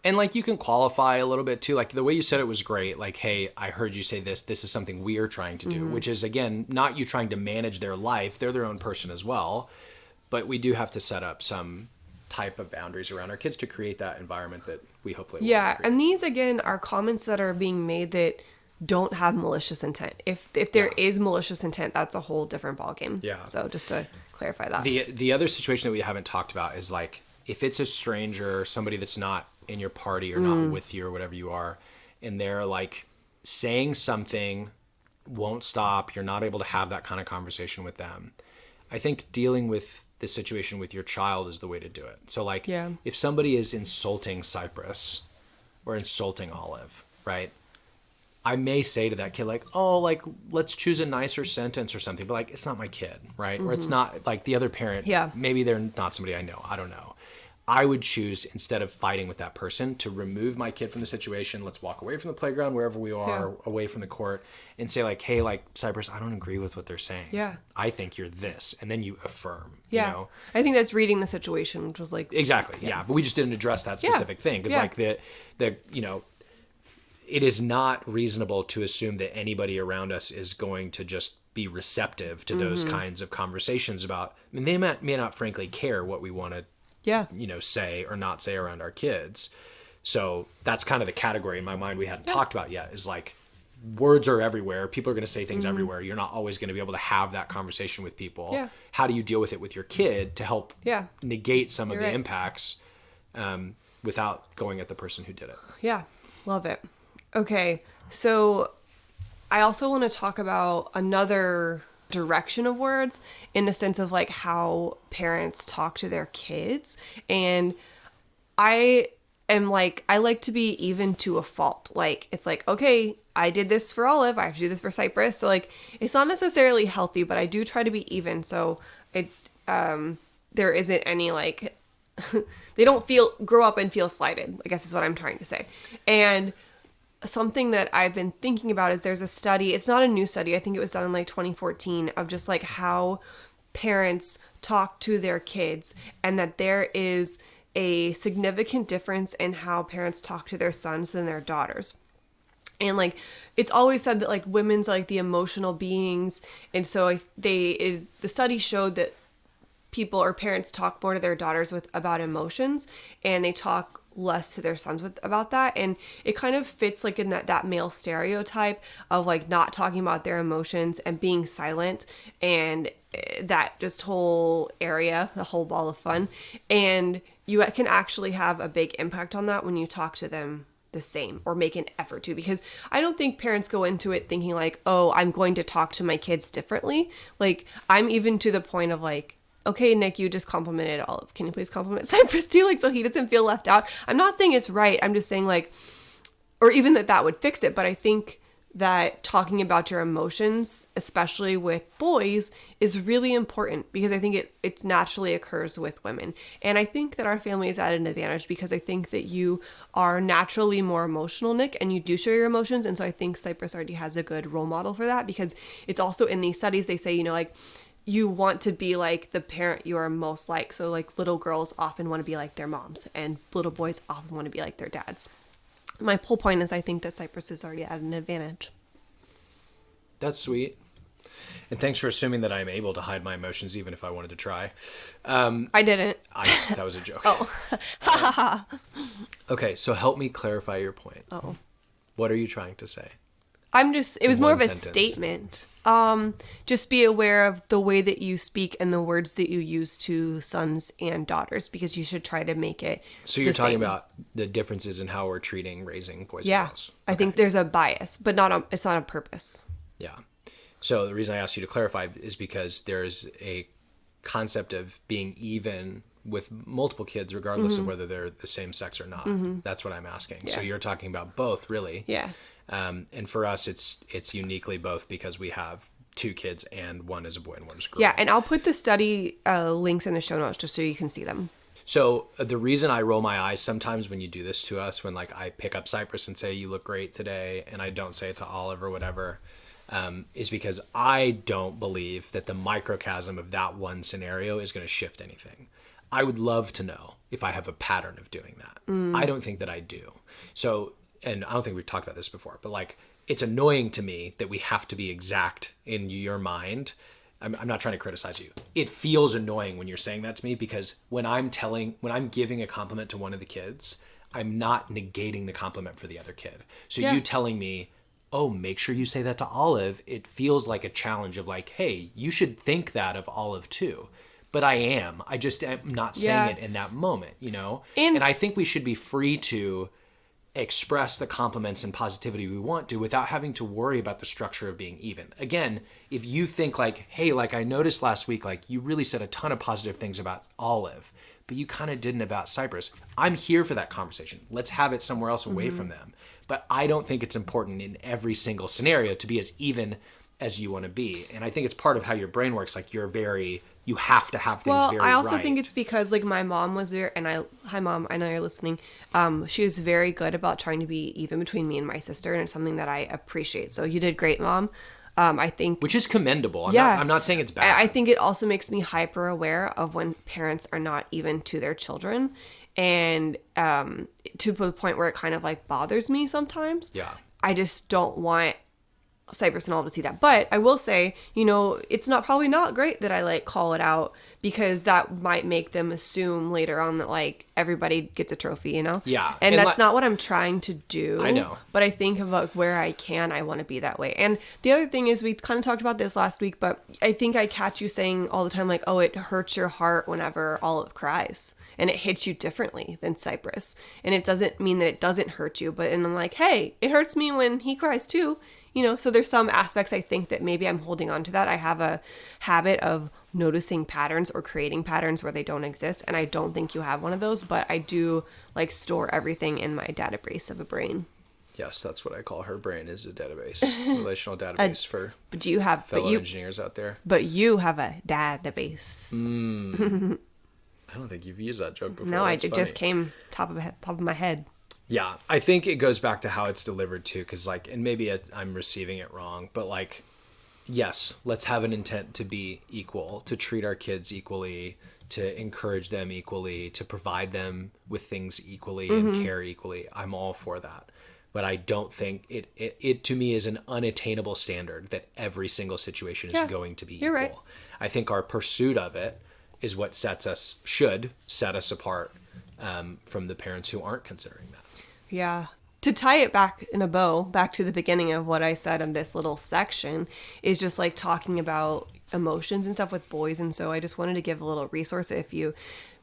And like you can qualify a little bit too. Like the way you said it was great. Like, hey, I heard you say this. This is something we are trying to do, which is again, not you trying to manage their life. They're their own person as well. But we do have to set up some type of boundaries around our kids to create that environment that we hopefully want to create. And these again are comments that are being made that don't have malicious intent. If there is malicious intent, that's a whole different ballgame. So just to clarify that. The other situation that we haven't talked about is like, if it's a stranger, somebody that's not in your party or not with you or whatever you are, and they're like saying something won't stop, you're not able to have that kind of conversation with them. I think dealing with the situation with your child is the way to do it. So like, if somebody is insulting Cypress or insulting Olive, right? I may say to that kid like, oh, like, let's choose a nicer sentence or something, but like, it's not my kid, right? Or it's not like the other parent. Maybe they're not somebody I know. I don't know. I would choose, instead of fighting with that person, to remove my kid from the situation. Let's walk away from the playground, wherever we are, away from the court, and say like, hey, like, Cypress, I don't agree with what they're saying. I think you're this. And then you affirm, you know? I think that's reading the situation, which was like... Exactly, But we just didn't address that specific thing. Because like the, you know, it is not reasonable to assume that anybody around us is going to just be receptive to those kinds of conversations about... I mean, they may not frankly care what we want to you know, say or not say around our kids. So that's kind of the category in my mind we hadn't talked about yet, is like, words are everywhere. People are going to say things everywhere. You're not always going to be able to have that conversation with people. How do you deal with it with your kid to help negate some of the impacts without going at the person who did it? Love it. Okay, so I also want to talk about another direction of words, in the sense of like how parents talk to their kids. And I like to be even to a fault. Like, it's like, okay, I did this for Olive, I have to do this for Cypress. So like, it's not necessarily healthy, but I do try to be even. So it, there isn't any like, they don't grow up and feel slighted, I guess is what I'm trying to say. And something that I've been thinking about is there's a study, it's not a new study, I think it was done in like 2014, of just like how parents talk to their kids, and that there is a significant difference in how parents talk to their sons than their daughters. And like it's always said that like women's like the emotional beings, and so the study showed that people or parents talk more to their daughters about emotions, and they talk less to their sons about that. And it kind of fits like in that male stereotype of like not talking about their emotions and being silent, and that just whole area, the whole ball of fun. And you can actually have a big impact on that when you talk to them the same or make an effort to, because I don't think parents go into it thinking like, oh, I'm going to talk to my kids differently. Like I'm even to the point of like, okay, Nick, you just complimented Olive. Can you please compliment Cypress too? Like, so he doesn't feel left out. I'm not saying it's right. I'm just saying like, or even that would fix it. But I think that talking about your emotions, especially with boys, is really important, because I think it naturally occurs with women. And I think that our family is at an advantage because I think that you are naturally more emotional, Nick, and you do show your emotions. And so I think Cypress already has a good role model for that, because it's also in these studies, they say, you know, like you want to be like the parent you are most like. So like little girls often want to be like their moms, and little boys often want to be like their dads. My whole point is I think that Cypress is already at an advantage. That's sweet. And thanks for assuming that I'm able to hide my emotions even if I wanted to try. I didn't. That was a joke. Oh. Okay, so help me clarify your point. Oh. What are you trying to say? It was more of a sentence. statement. Just be aware of the way that you speak and the words that you use to sons and daughters, because you should try to make it. So you're talking about the differences in how we're raising boys and girls. Yeah, I think there's a bias, but it's not on purpose. Yeah. So the reason I asked you to clarify is because there's a concept of being even with multiple kids, regardless of whether they're the same sex or not. That's what I'm asking. Yeah. So you're talking about both, really. Yeah. And for us, it's uniquely both, because we have 2 kids and one is a boy and one is a girl. Yeah, and I'll put the study links in the show notes just so you can see them. So the reason I roll my eyes sometimes when you do this to us, when like I pick up Cypress and say, you look great today, and I don't say it to Olive or whatever, is because I don't believe that the microcosm of that one scenario is going to shift anything. I would love to know if I have a pattern of doing that. I don't think that I do. So, and I don't think we've talked about this before, but like, it's annoying to me that we have to be exact in your mind. I'm not trying to criticize you. It feels annoying when you're saying that to me, because when I'm giving a compliment to one of the kids, I'm not negating the compliment for the other kid. So you telling me, oh, make sure you say that to Olive, it feels like a challenge of like, hey, you should think that of Olive too. But I am. I just am not saying it in that moment, you know? And I think we should be free to express the compliments and positivity we want to without having to worry about the structure of being even. Again, if you think like, hey, like I noticed last week, like you really said a ton of positive things about Olive, but you kind of didn't about Cypress. I'm here for that conversation. Let's have it somewhere else away from them. But I don't think it's important in every single scenario to be as even as you want to be. And I think it's part of how your brain works. Like you have to have things very right. I also think it's because like my mom was there, and hi Mom, I know you're listening. She was very good about trying to be even between me and my sister, and it's something that I appreciate. So you did great, Mom. I think, which is commendable. I'm not saying it's bad. I think it also makes me hyper aware of when parents are not even to their children, and to the point where it kind of like bothers me sometimes. Yeah, I just don't want Cypress and all to see that. But I will say, you know, it's probably not great that I like call it out, because that might make them assume later on that like everybody gets a trophy, you know? Yeah. And that's not what I'm trying to do. I know. But I think of like where I can, I want to be that way. And the other thing is, we kind of talked about this last week, but I think I catch you saying all the time like, oh, it hurts your heart whenever Olive cries. And it hits you differently than Cypress. And it doesn't mean that it doesn't hurt you, but and I'm like, hey, it hurts me when he cries too. You know, so there's some aspects I think that maybe I'm holding on to that. I have a habit of noticing patterns or creating patterns where they don't exist. And I don't think you have one of those, but I do like store everything in my database of a brain. Yes, that's what I call her brain, is a database, relational database for fellow engineers out there. But you have a database. I don't think you've used that joke before. No, it just came top of my head. Yeah, I think it goes back to how it's delivered too, because like, and maybe I'm receiving it wrong, but like, yes, let's have an intent to be equal, to treat our kids equally, to encourage them equally, to provide them with things equally and care equally. I'm all for that. But I don't think it to me is an unattainable standard that every single situation is going to be equal. Right. I think our pursuit of it is what should set us apart from the parents who aren't considering that. Yeah. To tie it back in a bow, back to the beginning of what I said in this little section, is just like talking about emotions and stuff with boys. And so I just wanted to give a little resource if you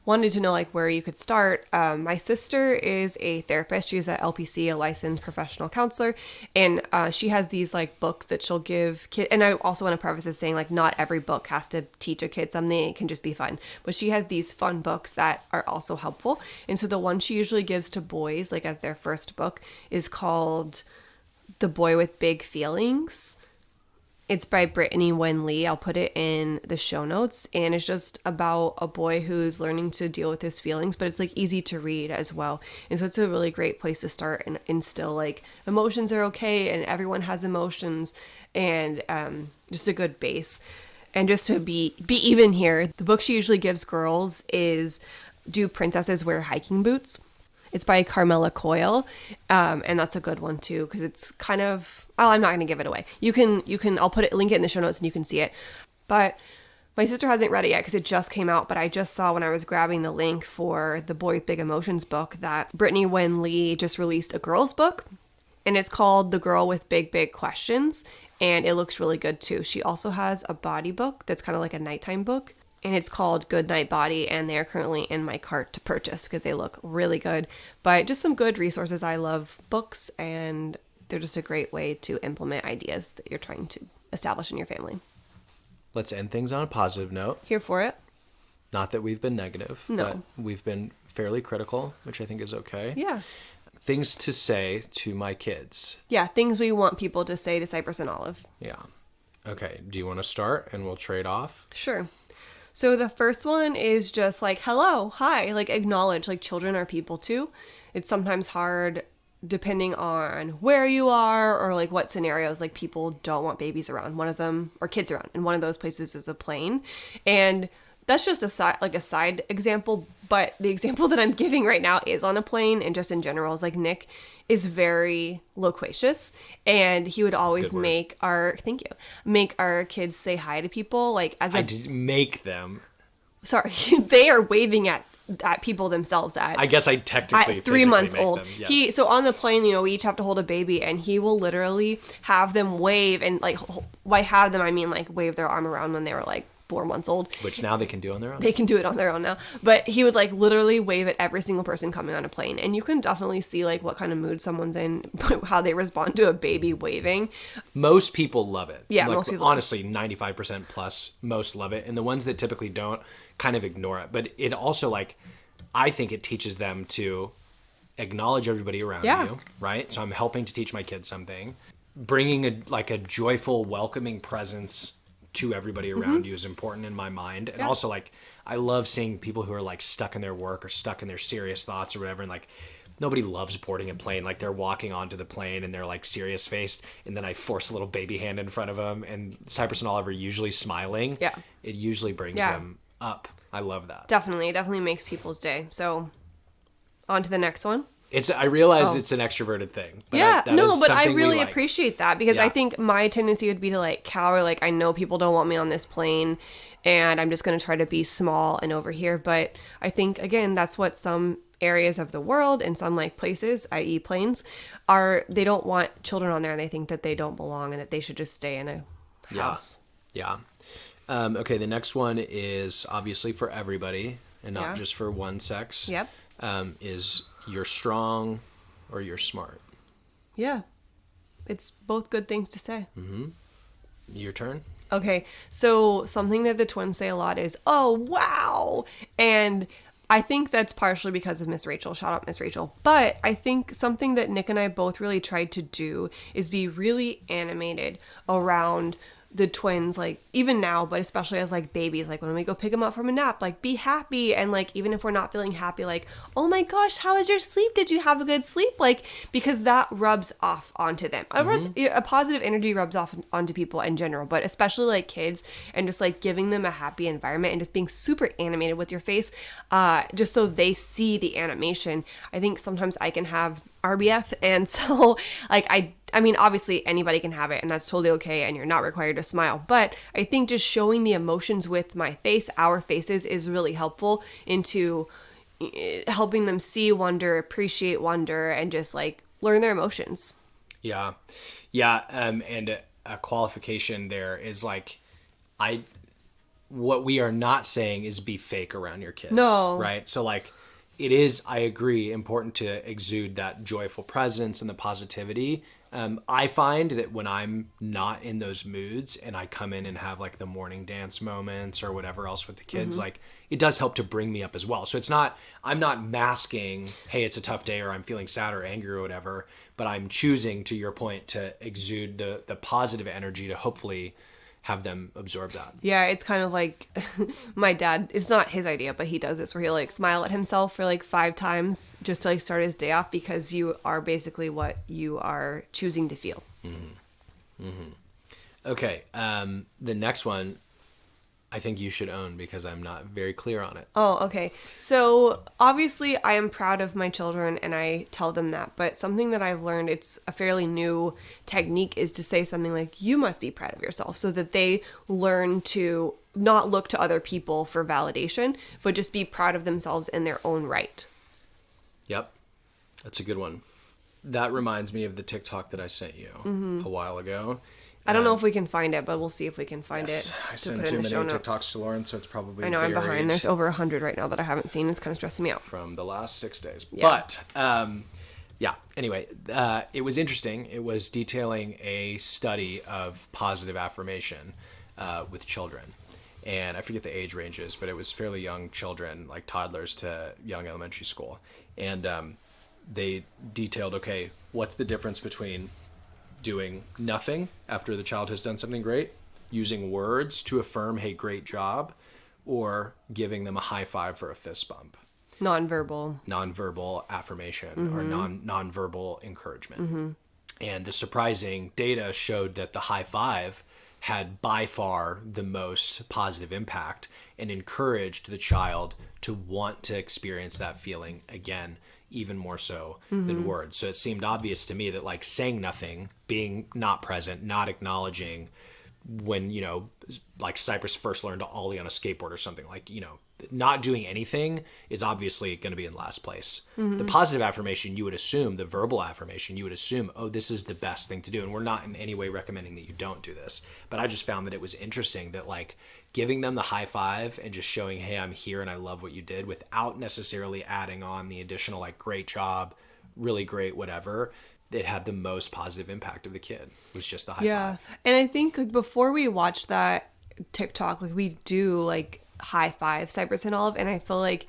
wanted to know like where you could start. My sister is a therapist. She's at LPC, a licensed professional counselor, and she has these like books that she'll give kids. And I also want to preface this saying like not every book has to teach a kid something. It can just be fun. But she has these fun books that are also helpful. And so the one she usually gives to boys, like as their first book, is called The Boy with Big Feelings. It's by Brittany Wen Lee. I'll put it in the show notes. And it's just about a boy who's learning to deal with his feelings, but it's like easy to read as well. And so it's a really great place to start and instill like emotions are okay and everyone has emotions, and just a good base. And just to be even here, the book she usually gives girls is Do Princesses Wear Hiking Boots? It's by Carmela Coyle, and that's a good one too because it's kind of. Oh, I'm not going to give it away. You can. I'll link it in the show notes and you can see it. But my sister hasn't read it yet because it just came out. But I just saw when I was grabbing the link for the Boy with Big Emotions book that Brittany Wen Lee just released a girls book, and it's called The Girl with Big Questions, and it looks really good too. She also has a body book that's kind of like a nighttime book. And it's called Good Night Body, and they're currently in my cart to purchase because they look really good. But just some good resources. I love books, and they're just a great way to implement ideas that you're trying to establish in your family. Let's end things on a positive note. Here for it. Not that we've been negative, No. but we've been fairly critical, which I think is okay. Yeah. Things to say to my kids. Yeah, things we want people to say to Cypress and Olive. Yeah. Okay, do you want to start and we'll trade off? Sure. So the first one is just like, hello, hi, like acknowledge, like children are people too. It's sometimes hard depending on where you are or like what scenarios, like people don't want babies around one of them or kids around. And one of those places is a plane. And that's just a side example. But the example that I'm giving right now is on a plane, and just in general is like Nick is very loquacious, and he would always make our kids say hi to people, like as I didn't make them. Sorry, they are waving at people themselves at. I guess I technically at 3 months make old. Them, yes. So on the plane, we each have to hold a baby, and he will literally have them wave, and like by have them I mean like wave their arm around when they were like 4 months old. Which now they can do on their own. They can do it on their own now. But he would like literally wave at every single person coming on a plane. And you can definitely see like what kind of mood someone's in, how they respond to a baby waving. Most people love it. Yeah, like, most people. Honestly, 95% plus, most love it. And the ones that typically don't kind of ignore it. But it also like, I think it teaches them to acknowledge everybody around you, right? So I'm helping to teach my kids something. Bringing a joyful, welcoming presence to everybody around you is important in my mind. And also like I love seeing people who are like stuck in their work or stuck in their serious thoughts or whatever, and like nobody loves boarding a plane. Like they're walking onto the plane and they're like serious faced, and then I force a little baby hand in front of them, and Cypress and Oliver usually smiling. Yeah, it usually brings them up. I love that. Definitely. It definitely makes people's day. So on to the next one. I realize it's an extroverted thing. But but I really appreciate that, because I think my tendency would be to like cower, like I know people don't want me on this plane and I'm just going to try to be small and over here. But I think, again, that's what some areas of the world and some like places, i.e. planes, they don't want children on there, and they think that they don't belong and that they should just stay in a house. Yeah. Okay, the next one is obviously for everybody and not just for one sex. Yep. Is you're strong or you're smart. Yeah. It's both good things to say. Mm-hmm. Your turn. Okay. So something that the twins say a lot is, oh, wow. And I think that's partially because of Miss Rachel. Shout out Miss Rachel. But I think something that Nick and I both really tried to do is be really animated around the twins, like even now, but especially as like babies, like when we go pick them up from a nap, like be happy. And like even if we're not feeling happy, like, oh my gosh, how was your sleep? Did you have a good sleep? Like, because that rubs off onto them. A positive energy rubs off onto people in general, but especially like kids, and just like giving them a happy environment and just being super animated with your face, just so they see the animation. I think sometimes I can have RBF, and so like I mean, obviously anybody can have it, and that's totally okay, and you're not required to smile, but I think just showing the emotions with my face, our faces, is really helpful into helping them see wonder, appreciate wonder, and just like learn their emotions. Yeah. And a qualification there is like, what we are not saying is be fake around your kids. No. Right? So like, it is, I agree, important to exude that joyful presence and the positivity. I find that when I'm not in those moods and I come in and have like the morning dance moments or whatever else with the kids, like it does help to bring me up as well. So it's not, I'm not masking, hey, it's a tough day or I'm feeling sad or angry or whatever, but I'm choosing, to your point, to exude the positive energy to hopefully have them absorb that. Yeah, it's kind of like my dad, it's not his idea, but he does this where he'll like smile at himself for like 5 times just to like start his day off, because you are basically what you are choosing to feel. Okay, the next one I think you should own because I'm not very clear on it. Oh, okay. So obviously I am proud of my children and I tell them that, but something that I've learned, it's a fairly new technique, is to say something like, you must be proud of yourself, so that they learn to not look to other people for validation, but just be proud of themselves in their own right. Yep. That's a good one. That reminds me of the TikTok that I sent you a while ago. I don't know if we can find it, but we'll see if we can find it. I sent too many TikToks to Lauren, so it's probably I know, I'm behind. There's over 100 right now that I haven't seen. It's kind of stressing me out. From the last 6 days. Yeah. But, anyway, it was interesting. It was detailing a study of positive affirmation with children. And I forget the age ranges, but it was fairly young children, like toddlers to young elementary school. And they detailed, okay, what's the difference between doing nothing after the child has done something great, using words to affirm, hey, great job, or giving them a high five for a fist bump. Nonverbal affirmation or nonverbal encouragement. And the surprising data showed that the high five had by far the most positive impact and encouraged the child to want to experience that feeling again, even more so than words. So it seemed obvious to me that like saying nothing, being not present, not acknowledging when, like Cypress first learned to ollie on a skateboard or something, like, not doing anything is obviously going to be in last place. The positive affirmation, you would assume, the verbal affirmation, you would assume, oh, this is the best thing to do. And we're not in any way recommending that you don't do this. But I just found that it was interesting that like giving them the high five and just showing, hey, I'm here and I love what you did, without necessarily adding on the additional like great job, really great, whatever, it had the most positive impact of the kid. It was just the high five. Yeah. And I think like before we watch that TikTok, like we do like high five Cypress and Olive, and I feel like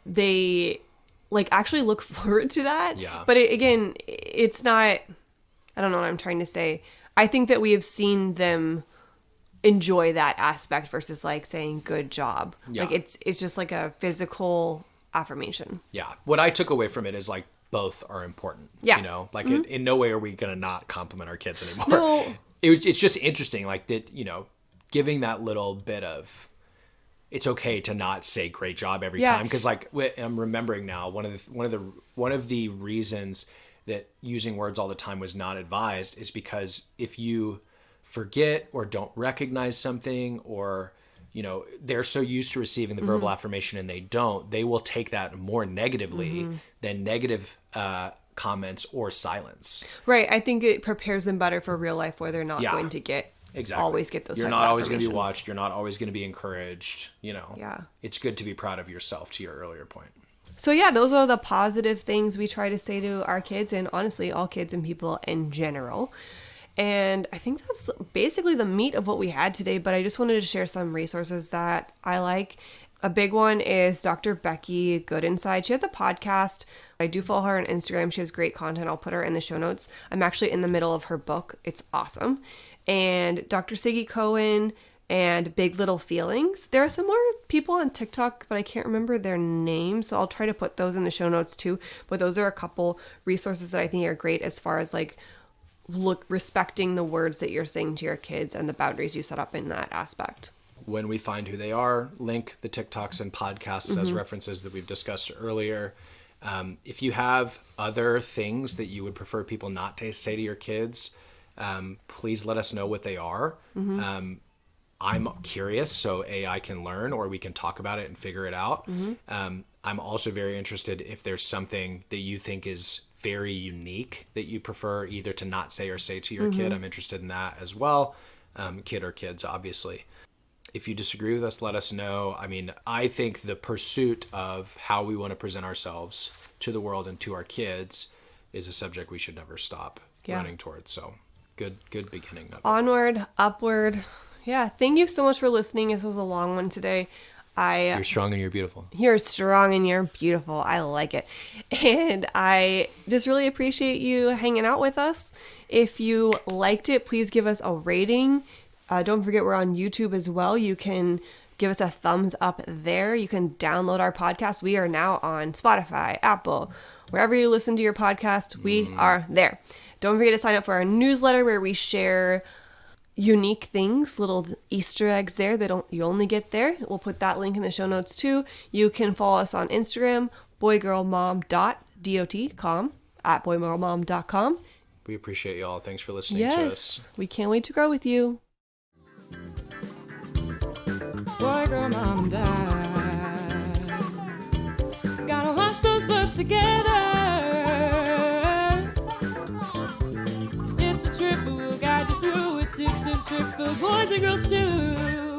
they like actually look forward to that. Yeah. But again, it's not, I don't know what I'm trying to say. I think that we have seen them enjoy that aspect versus like saying good job. Yeah. Like it's just like a physical affirmation. Yeah. What I took away from it is like both are important. Yeah. Like in no way are we going to not compliment our kids anymore. No. It's just interesting, like that, giving that little bit of, it's okay to not say great job every time. Cause like I'm remembering now, one of the reasons that using words all the time was not advised is because if you forget or don't recognize something, or they're so used to receiving the verbal affirmation and they will take that more negatively than negative comments or silence. Right. I think it prepares them better for real life, where they're not going to always get those. You're type not of always going to be affirmations. watched. You're not always going to be encouraged. Yeah. It's good to be proud of yourself, to your earlier point. So yeah, those are the positive things we try to say to our kids, and honestly, all kids and people in general. And I think that's basically the meat of what we had today, but I just wanted to share some resources that I like. A big one is Dr. Becky Good Inside. She has a podcast. I do follow her on Instagram. She has great content. I'll put her in the show notes. I'm actually in the middle of her book. It's awesome. And Dr. Siggy Cohen and Big Little Feelings. There are some more people on TikTok, but I can't remember their names, so I'll try to put those in the show notes too. But those are a couple resources that I think are great as far as like respecting the words that you're saying to your kids and the boundaries you set up in that aspect. When we find who they are, link the TikToks and podcasts as references that we've discussed earlier. If you have other things that you would prefer people not to say to your kids, please let us know what they are. I'm curious, so I can learn, or we can talk about it and figure it out. I'm also very interested if there's something that you think is very unique that you prefer either to not say or say to your kid. I'm interested in that as well. Kid or kids, obviously. If you disagree with us, let us know. I mean, I think the pursuit of how we want to present ourselves to the world and to our kids is a subject we should never stop running towards. So good beginning of it. Onward, upward. Yeah, thank you so much for listening. This was a long one today. You're strong and you're beautiful. You're strong and you're beautiful. I like it. And I just really appreciate you hanging out with us. If you liked it, please give us a rating. Don't forget we're on YouTube as well. You can give us a thumbs up there. You can download our podcast. We are now on Spotify, Apple, wherever you listen to your podcast, we are there. Don't forget to sign up for our newsletter where we share unique things, little Easter eggs there that you only get there. We'll put that link in the show notes too. You can follow us on Instagram, boygirlmom.com, at boygirlmom.com. We appreciate y'all. Thanks for listening to us. We can't wait to grow with you. Boy, girl, mom, and dad. Gotta wash those butts together. It's a trip, but we'll guide you through with tips and tricks for boys and girls too.